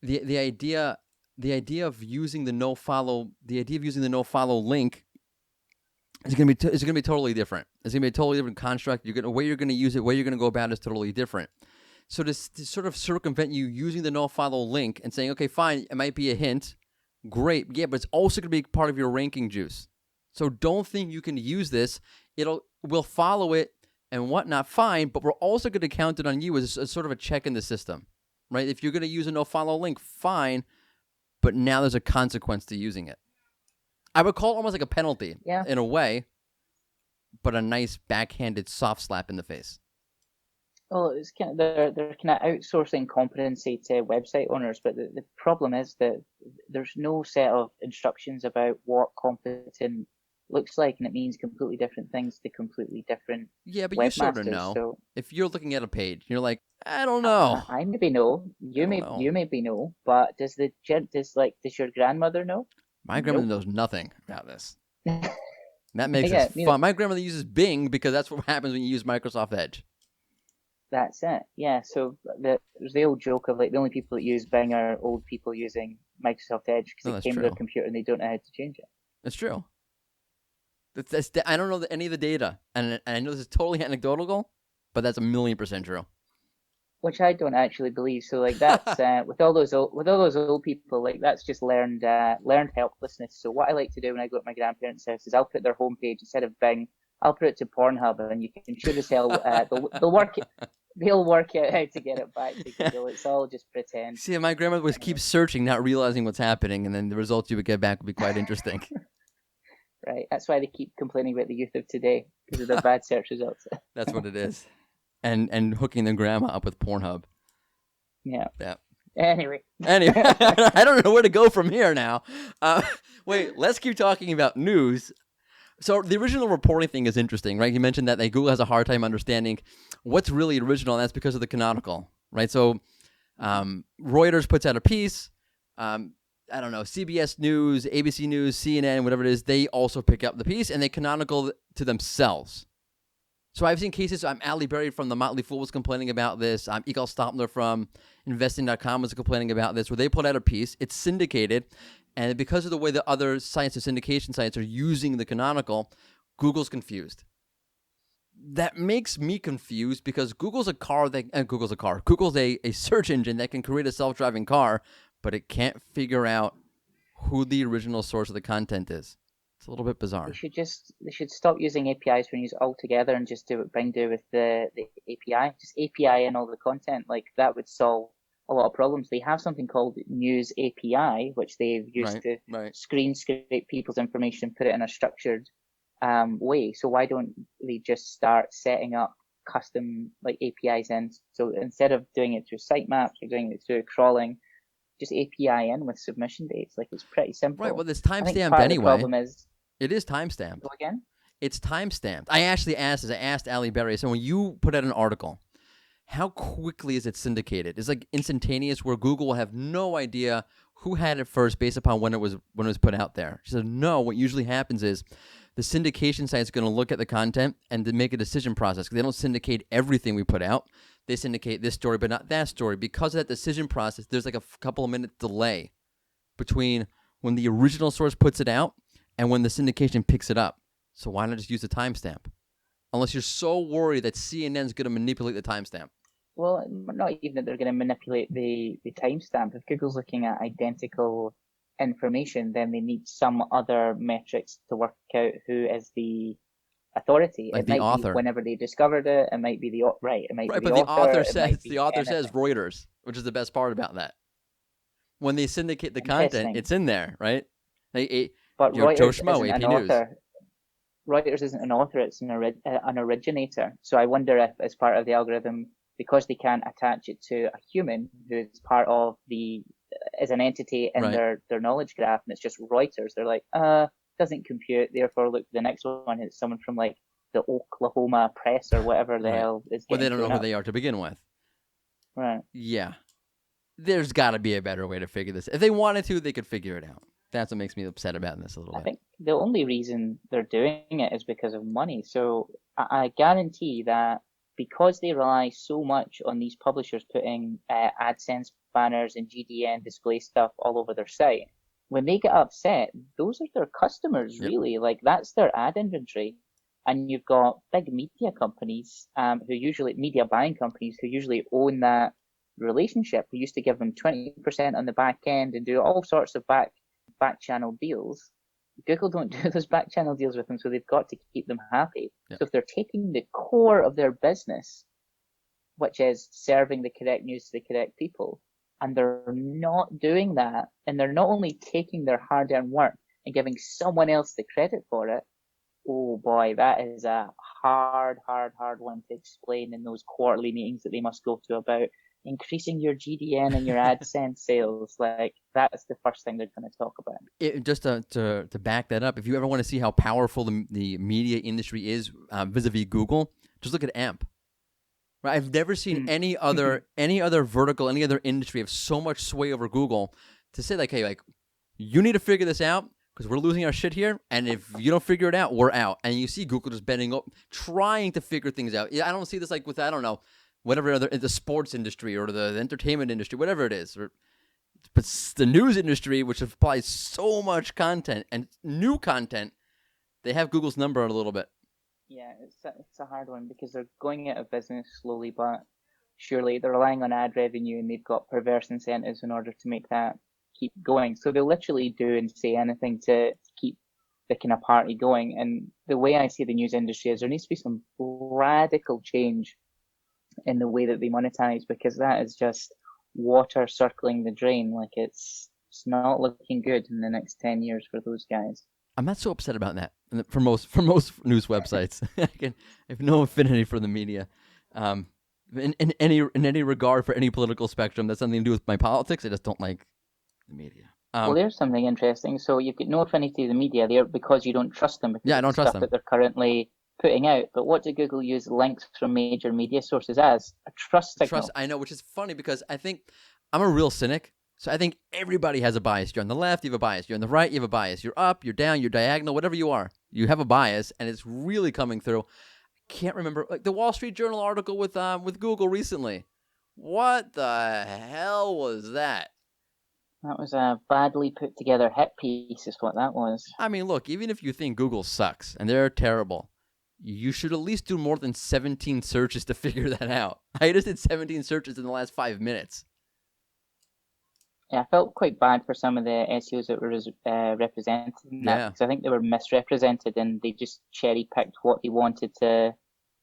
the idea of using the nofollow link is going to be totally different. It's going to be a totally different construct. The way you're going to use it, way you're going to go about it is totally different. So to sort of circumvent you using the nofollow link and saying, okay, fine, it might be a hint, great, yeah, but it's also going to be part of your ranking juice. So don't think you can use this. We'll follow it and whatnot, fine, but we're also going to count it on you as a sort of a check in the system, right? If you're going to use a nofollow link, fine, but now there's a consequence to using it. I would call it almost like a penalty, in a way, but a nice backhanded soft slap in the face. Well, it's kind of they're kind of outsourcing competency to website owners, but the problem is that there's no set of instructions about what competent looks like, and it means completely different things to completely different but webmasters. You sort of know. So, if you're looking at a page, you're like, I don't know. I maybe know. You maybe know, but does your grandmother know? My grandmother knows nothing about this. That makes it fun. My grandmother uses Bing because that's what happens when you use Microsoft Edge. That's it. Yeah. So there's the old joke of like the only people that use Bing are old people using Microsoft Edge because it came to their computer and they don't know how to change it. That's true. I don't know any of the data, and I know this is totally anecdotal, but that's 1,000,000% true. Which I don't actually believe. So like that's with all those old people, like that's just learned helplessness. So what I like to do when I go to my grandparents' house is I'll put their homepage instead of Bing, I'll put it to Pornhub, and you can sure as hell they'll work out how to get it back to Google. It's all just pretend. See, my grandmother would keep searching, not realizing what's happening, and then the results you would get back would be quite interesting. Right. That's why they keep complaining about the youth of today, because of their bad search results. That's what it is. And hooking their grandma up with Pornhub. Yeah. Anyway, I don't know where to go from here now. Wait, let's keep talking about news. So the original reporting thing is interesting, right? You mentioned that Google has a hard time understanding what's really original, and that's because of the canonical, right? So Reuters puts out a piece. I don't know, CBS News, ABC News, CNN, whatever it is, they also pick up the piece and they canonical to themselves. So I've seen cases, Ali Berry from The Motley Fool was complaining about this. Igal Stopler from Investing.com was complaining about this, where they put out a piece, it's syndicated, and because of the way the other sites, the syndication sites, are using the canonical, Google's confused. That makes me confused because Google's a search engine that can create a self-driving car, but it can't figure out who the original source of the content is. It's a little bit bizarre. They should stop using APIs when used altogether and just do what Bing do with the API. Just API in all the content. Like that would solve a lot of problems. They have something called News API, which they've used to screen scrape people's information, put it in a structured way. So why don't they just start setting up custom like APIs in? So instead of doing it through sitemaps or doing it through crawling, just API in with submission dates. Like, it's pretty simple. Right. Well, it's timestamped anyway. The problem is it is timestamped. Go again? It's timestamped. I actually asked Ali Berry. So when you put out an article, how quickly is it syndicated? It's like instantaneous, where Google will have no idea who had it first based upon when it was put out there. She said, no. What usually happens is the syndication site is going to look at the content and then make a decision process, because they don't syndicate everything we put out. They syndicate this story, but not that story. Because of that decision process, there's like a couple of minute delay between when the original source puts it out and when the syndication picks it up. So why not just use the timestamp? Unless you're so worried that CNN's going to manipulate the timestamp. Well, not even that they're going to manipulate the timestamp. If Google's looking at identical information, then they need some other metrics to work out who is the authority. Like it the might author. Be whenever they discovered it, it might be the right. It might right, be the but author. the author says Reuters, which is the best part about that. When they syndicate the content, it's in there, right? But Reuters Joe Schmo, isn't AP an News. author. Reuters isn't an author; it's an originator. So I wonder if, as part of the algorithm, because they can't attach it to a human who is part of as an entity in their knowledge graph, and it's just Reuters, they're like, doesn't compute. Therefore, look, the next one is someone from like the Oklahoma Press or whatever the hell is. Well, they don't know who they are to begin with. Right. Yeah. There's got to be a better way to figure this. If they wanted to, they could figure it out. That's what makes me upset about this a little bit. I think the only reason they're doing it is because of money. So I guarantee that because they rely so much on these publishers putting AdSense banners and GDN display stuff all over their site, when they get upset, those are their customers, really. Yep. Like, that's their ad inventory. And you've got big media companies, media buying companies who usually own that relationship, who used to give them 20% on the back end and do all sorts of back channel deals. Google don't do those back channel deals with them, so they've got to keep them happy. Yep. So if they're taking the core of their business, which is serving the correct news to the correct people, and they're not doing that, and they're not only taking their hard-earned work and giving someone else the credit for it, oh boy, that is a hard one to explain in those quarterly meetings that they must go to about increasing your GDN and your AdSense sales. Like, that's the first thing they're going to talk about. Just to back that up, if you ever want to see how powerful the media industry is vis-a-vis Google, just look at AMP. Right? I've never seen any other vertical, any other industry have so much sway over Google to say, like, hey, like, you need to figure this out because we're losing our shit here, and if you don't figure it out, we're out. And you see Google just bending up, trying to figure things out. Yeah, I don't see this like with, I don't know, whatever other, the sports industry or the entertainment industry, whatever it is. But the news industry, which applies so much content and new content, they have Google's number a little bit. Yeah, it's a hard one because they're going out of business slowly, but surely they're relying on ad revenue, and they've got perverse incentives in order to make that keep going. So they'll literally do and say anything to keep the kind of party going. And the way I see the news industry is there needs to be some radical change in the way that they monetize, because that is just water circling the drain. Like, it's not looking good in the next 10 years for those guys. I'm not so upset about that for most news websites. I have no affinity for the media, in any regard for any political spectrum. That's something to do with my politics. I just don't like the media. Well, there's something interesting. So you've got no affinity to the media there because you don't trust them. Yeah, I don't trust them. That they're currently putting out. But what do Google use links from major media sources as? A trust signal. I know, which is funny because I think I'm a real cynic. So I think everybody has a bias. You're on the left, you have a bias. You're on the right, you have a bias. You're up, you're down, you're diagonal, whatever you are. You have a bias, and it's really coming through. I can't remember, like the Wall Street Journal article with Google recently. What the hell was that? That was a badly put together hit piece is what that was. I mean, look, even if you think Google sucks and they're terrible, you should at least do more than 17 searches to figure that out. I just did 17 searches in the last 5 minutes. Yeah, I felt quite bad for some of the SEOs that were represented in that, because I think they were misrepresented and they just cherry-picked what they wanted to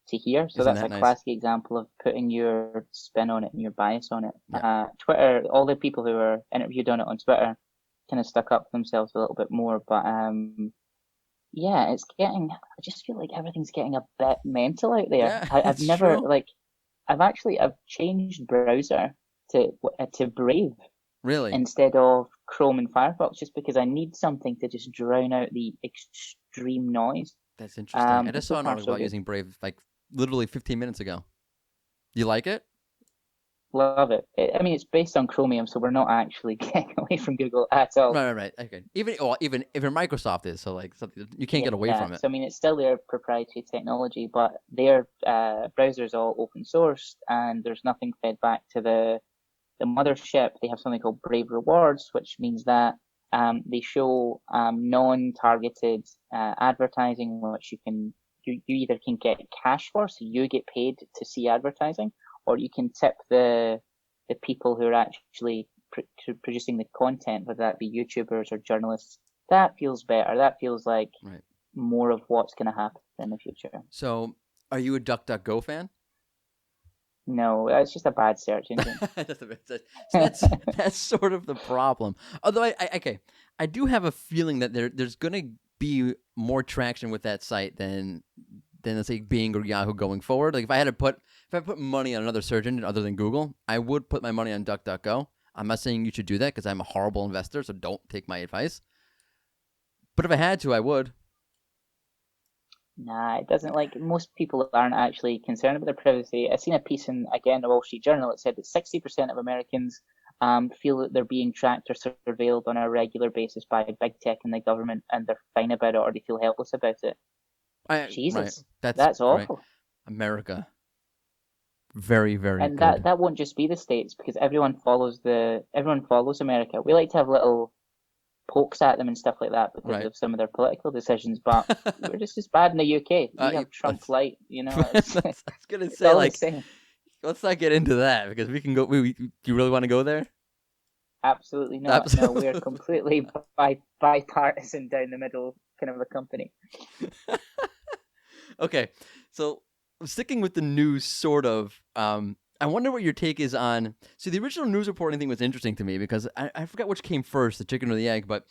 to hear. So Isn't that's that a nice? classic example of putting your spin on it and your bias on it. Yeah. Twitter, all the people who were interviewed on it on Twitter kind of stuck up for themselves a little bit more, but yeah, it's getting. I just feel like everything's getting a bit mental out there. Yeah, I've it's never true. like. I've changed browser to Brave Really? instead of Chrome and Firefox just because I need something to just drown out the extreme noise. That's interesting. I just So saw an far article so about good. using Brave like literally 15 minutes ago. You like it? Love it. I mean, it's based on Chromium, so we're not actually getting away from Google at all. Right. Okay. Even if Microsoft is, so like something you can't get away Yeah, from it. so I mean, it's still their proprietary technology, but their browser is all open sourced, and there's nothing fed back to the mothership. They have something called Brave Rewards, which means that they show non-targeted advertising, which you either can get cash for, so you get paid to see advertising, or you can tip the people who are actually producing the content, whether that be YouTubers or journalists. That feels better. That feels like Right. more of what's going to happen in the future. So, are you a DuckDuckGo fan? No, it's just a bad search engine. So that's sort of the problem. Although I do have a feeling that there's going to be more traction with that site than let's say Bing or Yahoo going forward. Like if I put money on another search engine other than Google, I would put my money on DuckDuckGo. I'm not saying you should do that because I'm a horrible investor, so don't take my advice. But if I had to, I would. Nah, it doesn't. Like most people aren't actually concerned about their privacy. I seen a piece in again the Wall Street Journal. It said that 60% of Americans feel that they're being tracked or surveilled on a regular basis by big tech and the government, and they're fine about it or they feel helpless about it. Right. Jesus, That's that's right. awful. America, very very And good. that won't just be the States because everyone follows America. We like to have little pokes at them and stuff like that because Right. of some of their political decisions, but we're just as bad in the UK. We have Trump Let's, Light, you know, I was gonna it's say all the like same. let's not get into that because we can go. Do you really want to go there? Absolutely not. No, we are Absolutely. completely bipartisan down the middle kind of a company. Okay, so sticking with the news, sort of. I wonder what your take is on. So the original news reporting thing was interesting to me because I forgot which came first, the chicken or the egg, but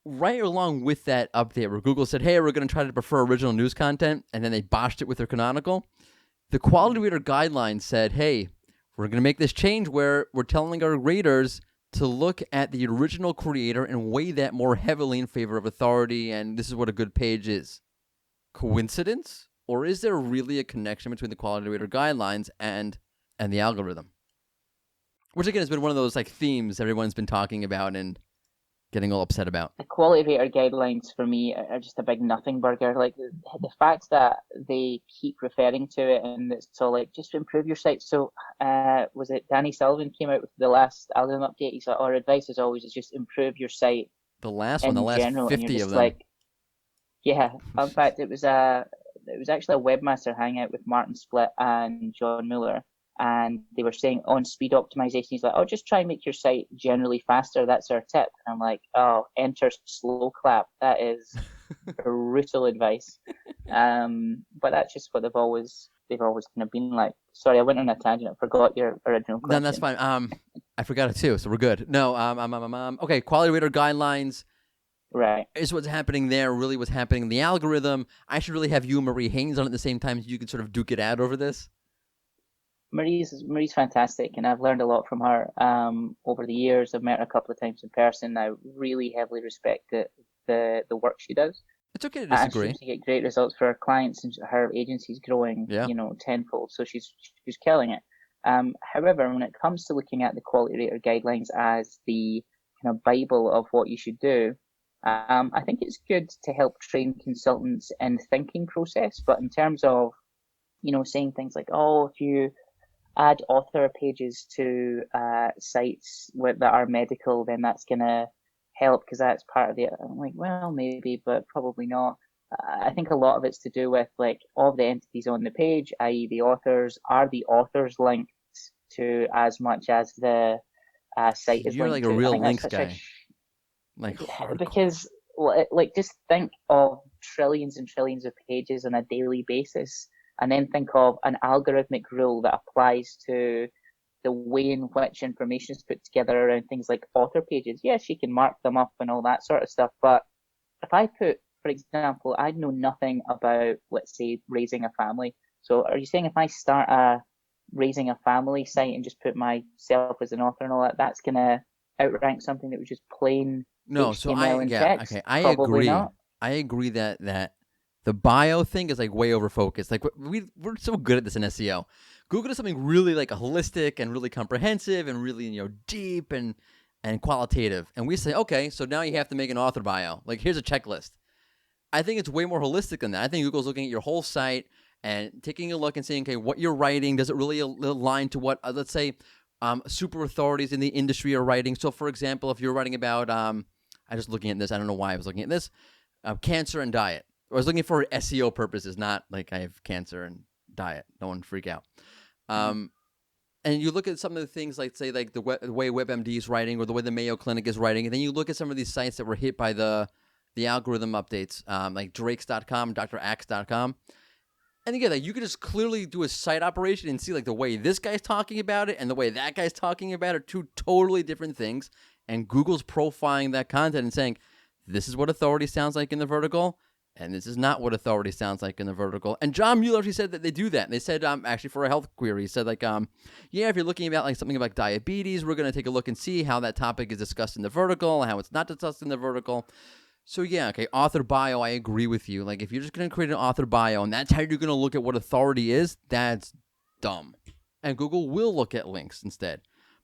right along with that update where Google said, "Hey, we're going to try to prefer original news content," and then they botched it with their canonical. The quality reader guidelines said, "Hey, we're going to make this change where we're telling our raters to look at the original creator and weigh that more heavily in favor of authority, and this is what a good page is." Coincidence? Or is there really a connection between the quality rater guidelines and the algorithm? Which again has been one of those like themes everyone's been talking about and getting all upset about. The quality rater guidelines for me are just a big nothing burger. Like the fact that they keep referring to it and it's all like just improve your site. So was it Danny Sullivan came out with the last algorithm update? He's like, our advice is always is just improve your site The last one, the in last general, and you're 50 of just them. like, yeah. In fact, it was actually a webmaster hangout with Martin Splitt and John Mueller, and they were saying on speed optimization, he's like, "Oh, just try and make your site generally faster. That's our tip." And I'm like, "Oh, enter slow clap. That is brutal advice." But that's just what they've always kind of been like. Sorry, I went on a tangent. I forgot your original No, that's question. fine. I forgot it too, so we're good. No, okay, quality rater guidelines Right. is what's happening there, really what's happening in the algorithm. I should really have you and Marie Haynes on at the same time so you can sort of duke it out over this. Marie's fantastic, and I've learned a lot from her over the years. I've met her a couple of times in person. I really heavily respect the work she does. It's okay to And she disagree. seems to get great results for her clients, and her agency's growing, Yeah. tenfold. So she's killing it. However, when it comes to looking at the quality rater guidelines as the kind of bible of what you should do, I think it's good to help train consultants in the thinking process. But in terms of, saying things like, oh, if you add author pages to sites that are medical, then that's going to help because that's part of the. I'm like, well, maybe, but probably not. I think a lot of it's to do with like all of the entities on the page, i.e., the authors. Are the authors linked to as much as the site is You're like linked a to? I real think that's links such a guy. Like hardcore. because like just think of trillions and trillions of pages on a daily basis. and then think of an algorithmic rule that applies to the way in which information is put together around things like author pages. Yes, you can mark them up and all that sort of stuff, but if I put, for example, I know nothing about, let's say, raising a family. So are you saying if I start a raising a family site and just put myself as an author and all that, that's going to outrank something that was just plain No, so HTML and text? okay, I Probably agree. not. I agree that the bio thing is like way over focused. Like we're so good at this in SEO. Google does something really like holistic and really comprehensive and really deep and qualitative. And we say, okay, so now you have to make an author bio. Like here's a checklist. I think it's way more holistic than that. I think Google's looking at your whole site and taking a look and saying, okay, what you're writing, does it really align to what, let's say, super authorities in the industry are writing? So, for example, if you're writing about, I'm just looking at this, I don't know why I was looking at this, cancer and diet. I was looking for SEO purposes, not like I have cancer and diet. No one freak out. And you look at some of the things like, say, like the way WebMD is writing or the way the Mayo Clinic is writing, and then you look at some of these sites that were hit by the algorithm updates, like Drakes.com, DrAxe.com. And again, like, you could just clearly do a site operation and see like the way this guy's talking about it and the way that guy's talking about it are two totally different things. And Google's profiling that content and saying, this is what authority sounds like in the vertical, and this is not what authority sounds like in the vertical. And John Mueller actually said that they do that. And they said, actually for a health query, he said like, yeah, if you're looking about like something about diabetes, we're going to take a look and see how that topic is discussed in the vertical, how it's not discussed in the vertical. So yeah, okay, author bio, I agree with you. Like if you're just going to create an author bio and that's how you're going to look at what authority is, that's dumb. And Google will look at links instead.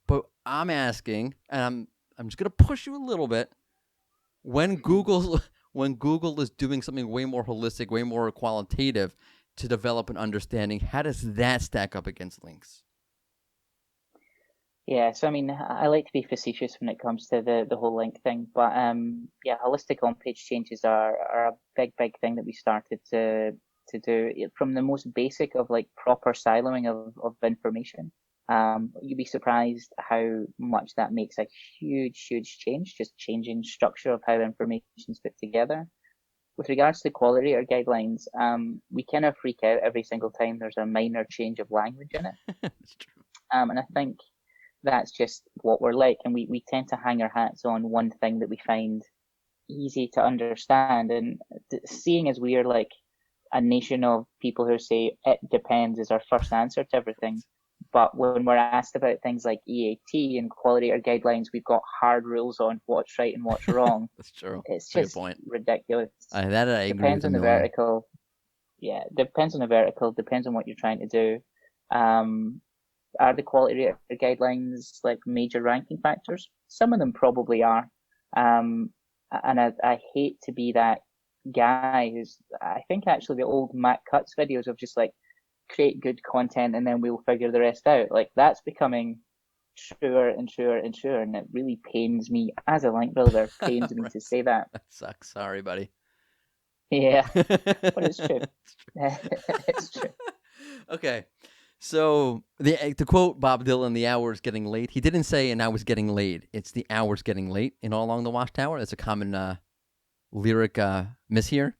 But I'm asking, and I'm just going to push you a little bit, when Google is doing something way more holistic, way more qualitative to develop an understanding, how does that stack up against links? Yeah, so I mean, I like to be facetious when it comes to the whole link thing, but yeah, holistic on-page changes are a big thing that we started to do from the most basic of like proper siloing of information. You'd be surprised how much that makes a huge change, just changing structure of how information is put together. With regards to quality or guidelines, we kind of freak out every single time there's a minor change of language in it. That's true. And I think that's just what we're like, and we tend to hang our hats on one thing that we find easy to understand. And seeing as we are like a nation of people who say it depends is our first answer to everything, but when we're asked about things like EAT and quality or guidelines, we've got hard rules on what's right and what's wrong. That's true. It's That's just a good point. ridiculous. I agree Depends with on the vertical. Yeah, depends on the vertical. Depends on what you're trying to do. Are the quality or guidelines like major ranking factors? Some of them probably are. And I hate to be that guy who's, I think actually the old Matt Cutts videos of just like create good content and then we'll figure the rest out. Like that's becoming truer and truer and truer. And it really pains me as a link builder, pains me to say that. That sucks. Sorry, buddy. Yeah, but it's true. It's true. Okay. So to quote Bob Dylan, the hour's getting late. He didn't say "and I was getting laid." It's the hour's getting late in All Along the Watchtower. That's a common lyric miss here.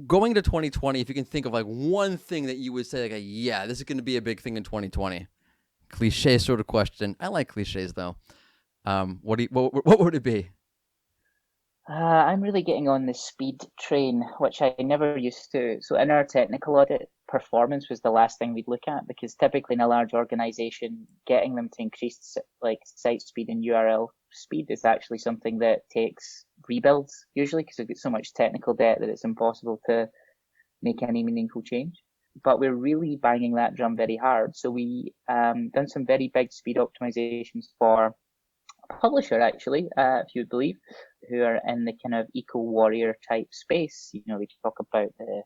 Going to 2020, if you can think of like one thing that you would say, like, yeah, this is going to be a big thing in 2020. Cliche sort of question. I like cliches though. What would it be? I'm really getting on the speed train, which I never used to. So in our technical audit, performance was the last thing we'd look at because typically in a large organization, getting them to increase like site speed and URL speed is actually something that takes rebuilds usually because they've got so much technical debt that it's impossible to make any meaningful change. But we're really banging that drum very hard. So we done some very big speed optimizations for publisher actually, if you would believe, who are in the kind of eco warrior type space. You know, we talk about the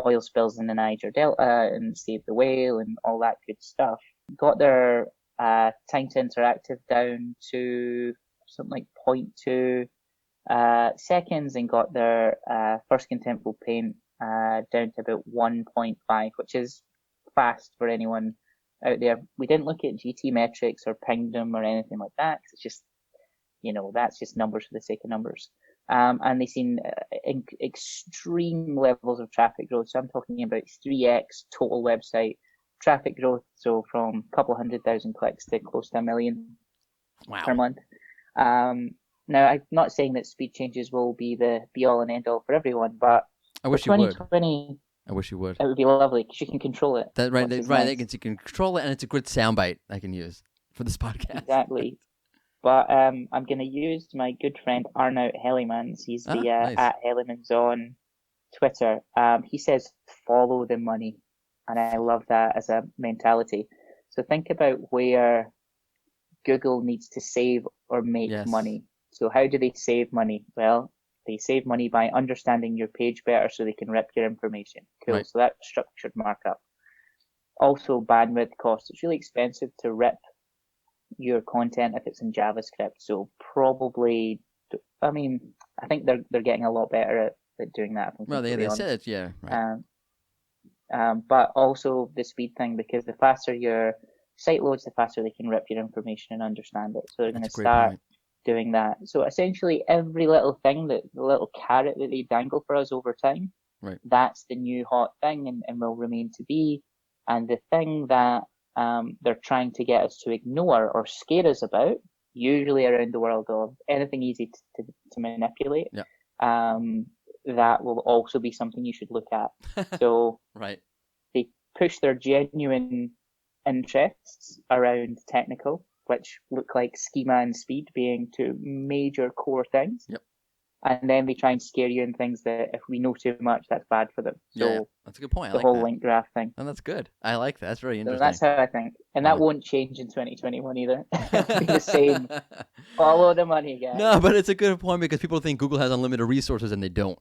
oil spills in the Niger Delta and Save the Whale and all that good stuff. Got their time to interactive down to something like 0.2 seconds and got their first contentful paint down to about 1.5, which is fast for anyone out there. We didn't look at GT metrics or pingdom or anything like that because it's just, you know, that's just numbers for the sake of numbers. And they've seen extreme levels of traffic growth. So I'm talking about 3x total website traffic growth. So from a couple 100,000 clicks to close to 1 million per month. Now, I'm not saying that speed changes will be the be all and end all for everyone, but I wish for you would. 2020, I wish you would. it would be lovely because you can control it. That right, which is right. nice. You can control it, and it's a good soundbite I can use for this podcast. Exactly. But I'm going to use my good friend Arnout Hellemans. He's the Nice. at Hellemans on Twitter. He says follow the money, and I love that as a mentality. So think about where Google needs to save or make money. So how do they save money? Well, they save money by understanding your page better so they can rip your information. Cool. Right. So that's structured markup. Also, bandwidth costs. It's really expensive to rip your content if it's in JavaScript. So probably, I think they're getting a lot better at doing that. Well, they said it, yeah. Right. But also the speed thing, because the faster your site loads, the faster they can rip your information and understand it. So they're going to start doing that. So essentially, every little thing, the little carrot that they dangle for us over time, right, that's the new hot thing and will remain to be. And the thing that they're trying to get us to ignore or scare us about, usually around the world of anything easy to manipulate, that will also be something you should look at. So right, they push their genuine interests around technical, which look like schema and speed being two major core things. Yep. And then they try and scare you in things that if we know too much, that's bad for them. So that's a good point. The whole link graph thing. And that's good. I like that. That's very interesting. So that's how I think. And that won't change in 2021 either. It'll be the same. Follow the money, guys. No, but it's a good point because people think Google has unlimited resources and they don't.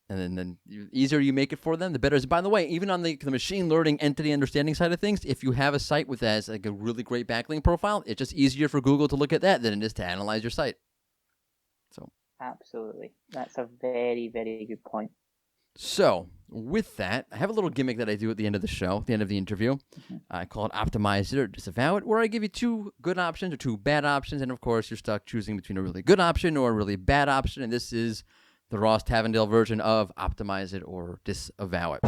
And then the easier you make it for them, the better. By the way, even on the machine learning entity understanding side of things, if you have a site with that as like a really great backlink profile, it's just easier for Google to look at that than it is to analyze your site. So absolutely. That's a very, very good point. So with that, I have a little gimmick that I do at the end of the show, at the end of the interview. Mm-hmm. I call it Optimize It or Disavow It, where I give you two good options or two bad options. And of course, you're stuck choosing between a really good option or a really bad option. And this is the Ross Tavendale version of Optimize It or Disavow It.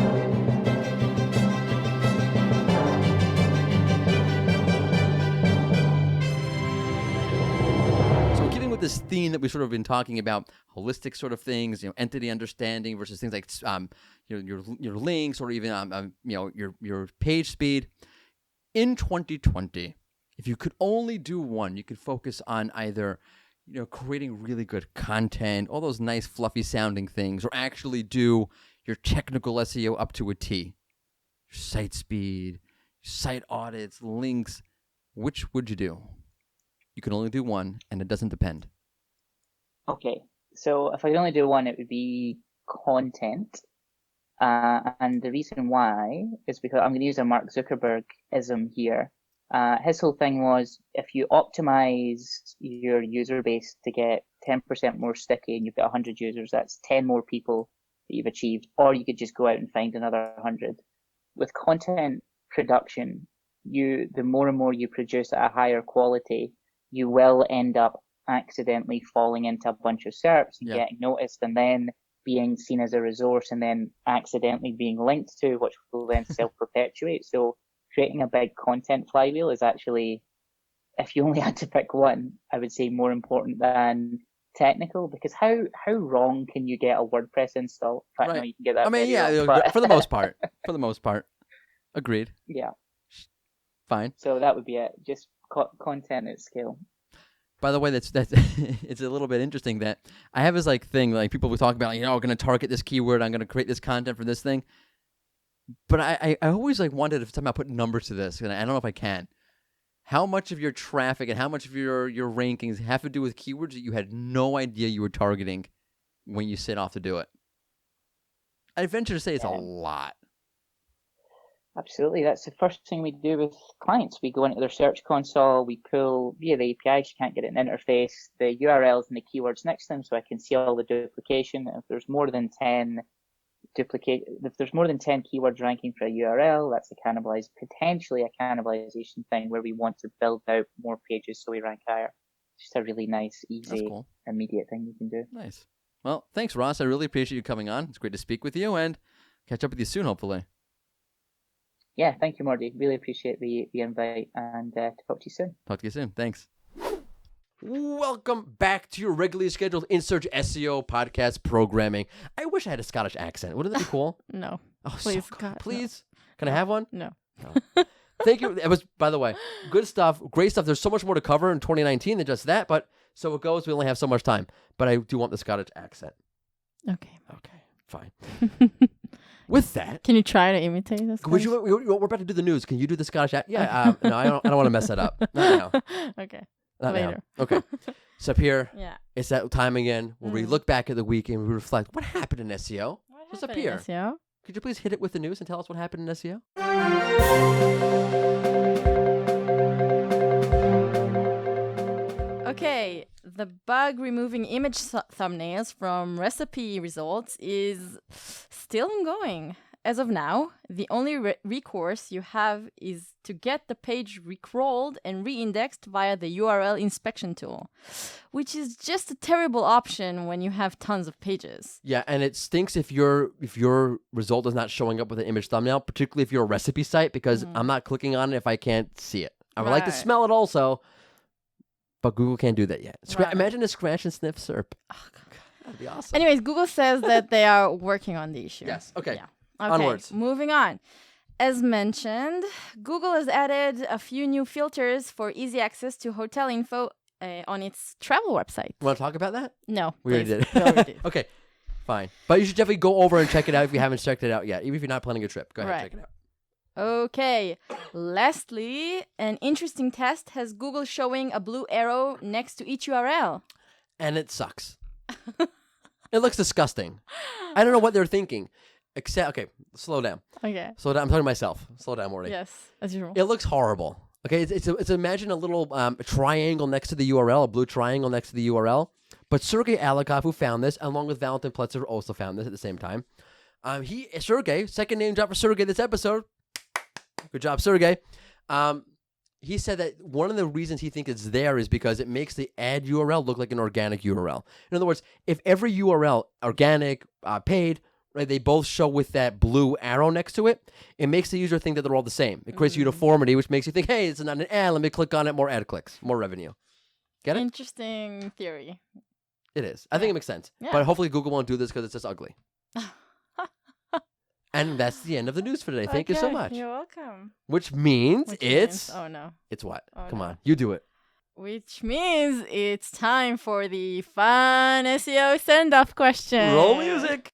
So keeping with this theme that we've sort of been talking about, holistic sort of things, entity understanding versus things like your links or even your page speed. In 2020, if you could only do one, you could focus on either creating really good content, all those nice fluffy sounding things, or actually do your technical SEO up to a T. Your site speed, site audits, links. Which would you do? You can only do one, and it doesn't depend. Okay, so if I could only do one, it would be content. And the reason why is because I'm going to use a Mark Zuckerberg-ism here. His whole thing was if you optimize your user base to get 10% more sticky and you've got 100 users, that's 10 more people that you've achieved, or you could just go out and find another 100. With content production, the more and more you produce at a higher quality, you will end up accidentally falling into a bunch of SERPs and getting noticed and then being seen as a resource and then accidentally being linked to, which will then self-perpetuate. So creating a big content flywheel is actually, if you only had to pick one, I would say more important than technical, because how wrong can you get a WordPress install? In fact, no, you can get that. Wrong, for the most part. For the most part. Agreed. Yeah. Fine. So that would be it. Just content at scale. By the way, that's it's a little bit interesting that I have this thing, people will talk about, I'm going to target this keyword, I'm going to create this content for this thing. But I always wanted to somehow put numbers to this, and I don't know if I can. How much of your traffic and how much of your rankings have to do with keywords that you had no idea you were targeting when you set off to do it? I venture to say it's a lot. Absolutely. That's the first thing we do with clients. We go into their search console, we pull via the APIs, you can't get an interface, the URLs and the keywords next to them so I can see all the duplication. If there's more than 10 keywords ranking for a URL, that's potentially a cannibalization thing where we want to build out more pages so we rank higher. Just a really nice, easy, immediate thing you can do. Nice. Well, thanks, Ross. I really appreciate you coming on. It's great to speak with you and catch up with you soon, hopefully. Yeah, thank you, Mordy. Really appreciate the invite, and talk to you soon. Talk to you soon. Thanks. Welcome back to your regularly scheduled In Search SEO podcast programming. I wish I had a Scottish accent. Wouldn't that be cool? No. Oh, Please, so God, please. Can I have one? No. No. Thank you. It was, by the way, good stuff, great stuff. There's so much more to cover in 2019 than just that, but so it goes. We only have so much time. But I do want the Scottish accent. Okay. Okay, fine. With that, Can you try to imitate this? we're about to do the news. Can you do the Scottish accent? Yeah. No, I don't want to mess that up. Not now. Okay. Not Later. now. Okay. So up here, Yeah. it's that time again where we look back at the week and we reflect what happened in SEO. What Just up happened in here. SEO? Could you please hit it with the news and tell us what happened in SEO? Okay, the bug removing image thumbnails from recipe results is still ongoing. As of now, the only recourse you have is to get the page recrawled and reindexed via the URL inspection tool, which is just a terrible option when you have tons of pages. Yeah, and it stinks if your result is not showing up with an image thumbnail, particularly if you're a recipe site, because I'm not clicking on it if I can't see it. I would like to Right. smell it also, but Google can't do that yet. Right. Imagine a scratch and sniff SERP. Oh, God, that'd be awesome. Anyways, Google says that they are working on the issue. Yes, okay. Yeah. Okay, Onwards. moving on. As mentioned, Google has added a few new filters for easy access to hotel info on its travel website. Want to talk about that? No, We already please. did. We already did. Okay, fine. But you should definitely go over and check it out if you haven't checked it out yet, even if you're not planning a trip. Go ahead, Right. check it out. Okay. Lastly, an interesting test has Google showing a blue arrow next to each URL. And it sucks. It looks disgusting. I don't know what they're thinking. Except, okay, slow down. Okay. Slow down. I'm talking to myself. Slow down, Morty. Yes, as usual. It looks horrible. Okay, it's imagine a little triangle next to the URL, a blue triangle next to the URL. But Sergey Alikov, who found this, along with Valentin Pletzer, also found this at the same time. Sergey, second name drop for Sergey this episode. Good job, Sergey. He said that one of the reasons he thinks it's there is because it makes the ad URL look like an organic URL. In other words, if every URL, organic, paid, right, they both show with that blue arrow next to it, it makes the user think that they're all the same. It creates uniformity, which makes you think, hey, it's not an ad. Let me click on it. More ad clicks, more revenue. Get it? Interesting theory. It is. I think it makes sense. Yeah. But hopefully Google won't do this because it's just ugly. And that's the end of the news for today. Thank you so Okay, much. You're welcome. Which means Which it's... means- oh no. It's what? Oh, Come no. on. You do it. Which means it's time for the fun SEO send-off question. Roll music.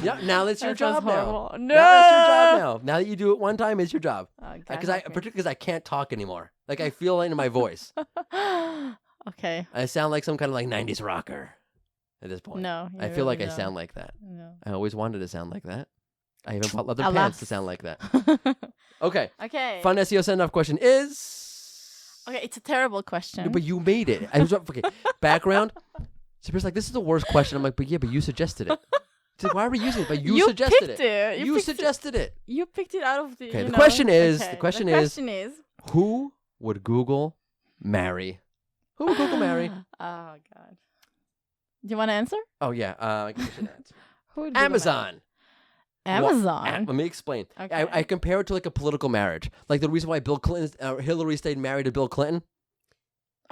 Yeah, now that's your That sounds job now. horrible. Now that's your job No. now. Now that you do it one time, it's your job. Oh, God Particularly help me. because I can't talk anymore. Like I feel it in my voice. Okay. I sound like some kind of like 90s rocker at this point. No. I you feel like really I don't. sound like that. No. I always wanted to sound like that. I even bought leather Alas. pants to sound like that. Okay. Okay. Fun SEO send-off question is... Okay, it's a terrible question. But you made it. I was okay. Background. Sabrina's like, this is the worst question. I'm like, but but you suggested it. She's like, why are we using it? But you suggested picked it. it. You picked suggested it. You picked it out of the. Okay, you the know. question is- Okay, the question is. Who would Google marry? Who would Google marry? Oh God. Do you want to answer? Oh yeah. I guess I should answer. Who would Google Amazon. marry? Amazon. Let me explain. Okay. I compare it to like a political marriage. Like the reason why Hillary stayed married to Bill Clinton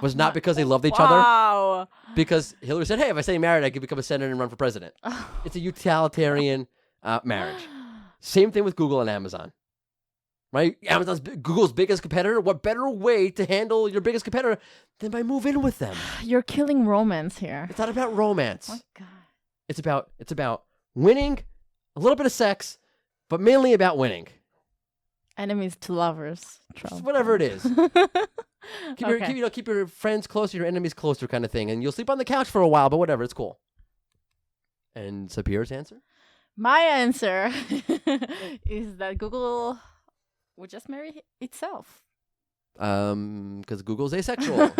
was not because they loved each other. Wow. Because Hillary said, hey, if I stay married, I could become a senator and run for president. It's a utilitarian marriage. Same thing with Google and Amazon. Right? Amazon's Google's biggest competitor. What better way to handle your biggest competitor than by move in with them? You're killing romance here. It's not about romance. Oh God. It's about winning, a little bit of sex, but mainly about winning. Enemies to lovers. Trope. Whatever it is. Okay. Keep your friends closer, your enemies closer, kind of thing, and you'll sleep on the couch for a while. But whatever, it's cool. And Sapir's answer? My answer is that Google would just marry itself. Because Google's asexual.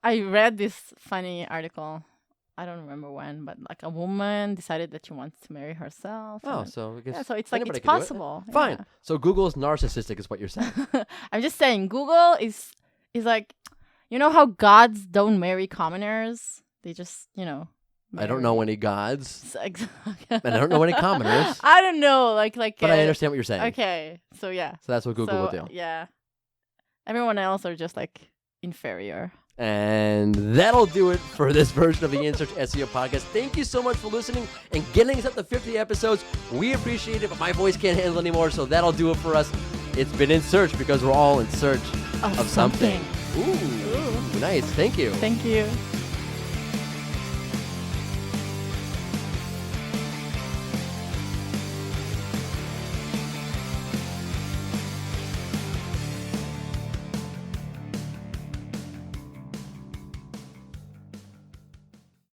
I read this funny article. I don't remember when, but like a woman decided that she wants to marry herself. Oh, and- so I guess yeah, so it's like anybody it's can do it. possible. Fine. Yeah. So Google's narcissistic is what you're saying. I'm just saying Google is like, You know how gods don't marry commoners? They just, I don't know any gods, and and I don't know any commoners. I don't know, But I understand what you're saying. Okay, so yeah. So that's what Google will do. Yeah. Everyone else are just like inferior. And that'll do it for this version of the InSearch SEO podcast. Thank you so much for listening and getting us up to 50 episodes. We appreciate it, but my voice can't handle anymore, so that'll do it for us. It's been In Search because we're all in search of something. Ooh, nice. Thank you. Thank you.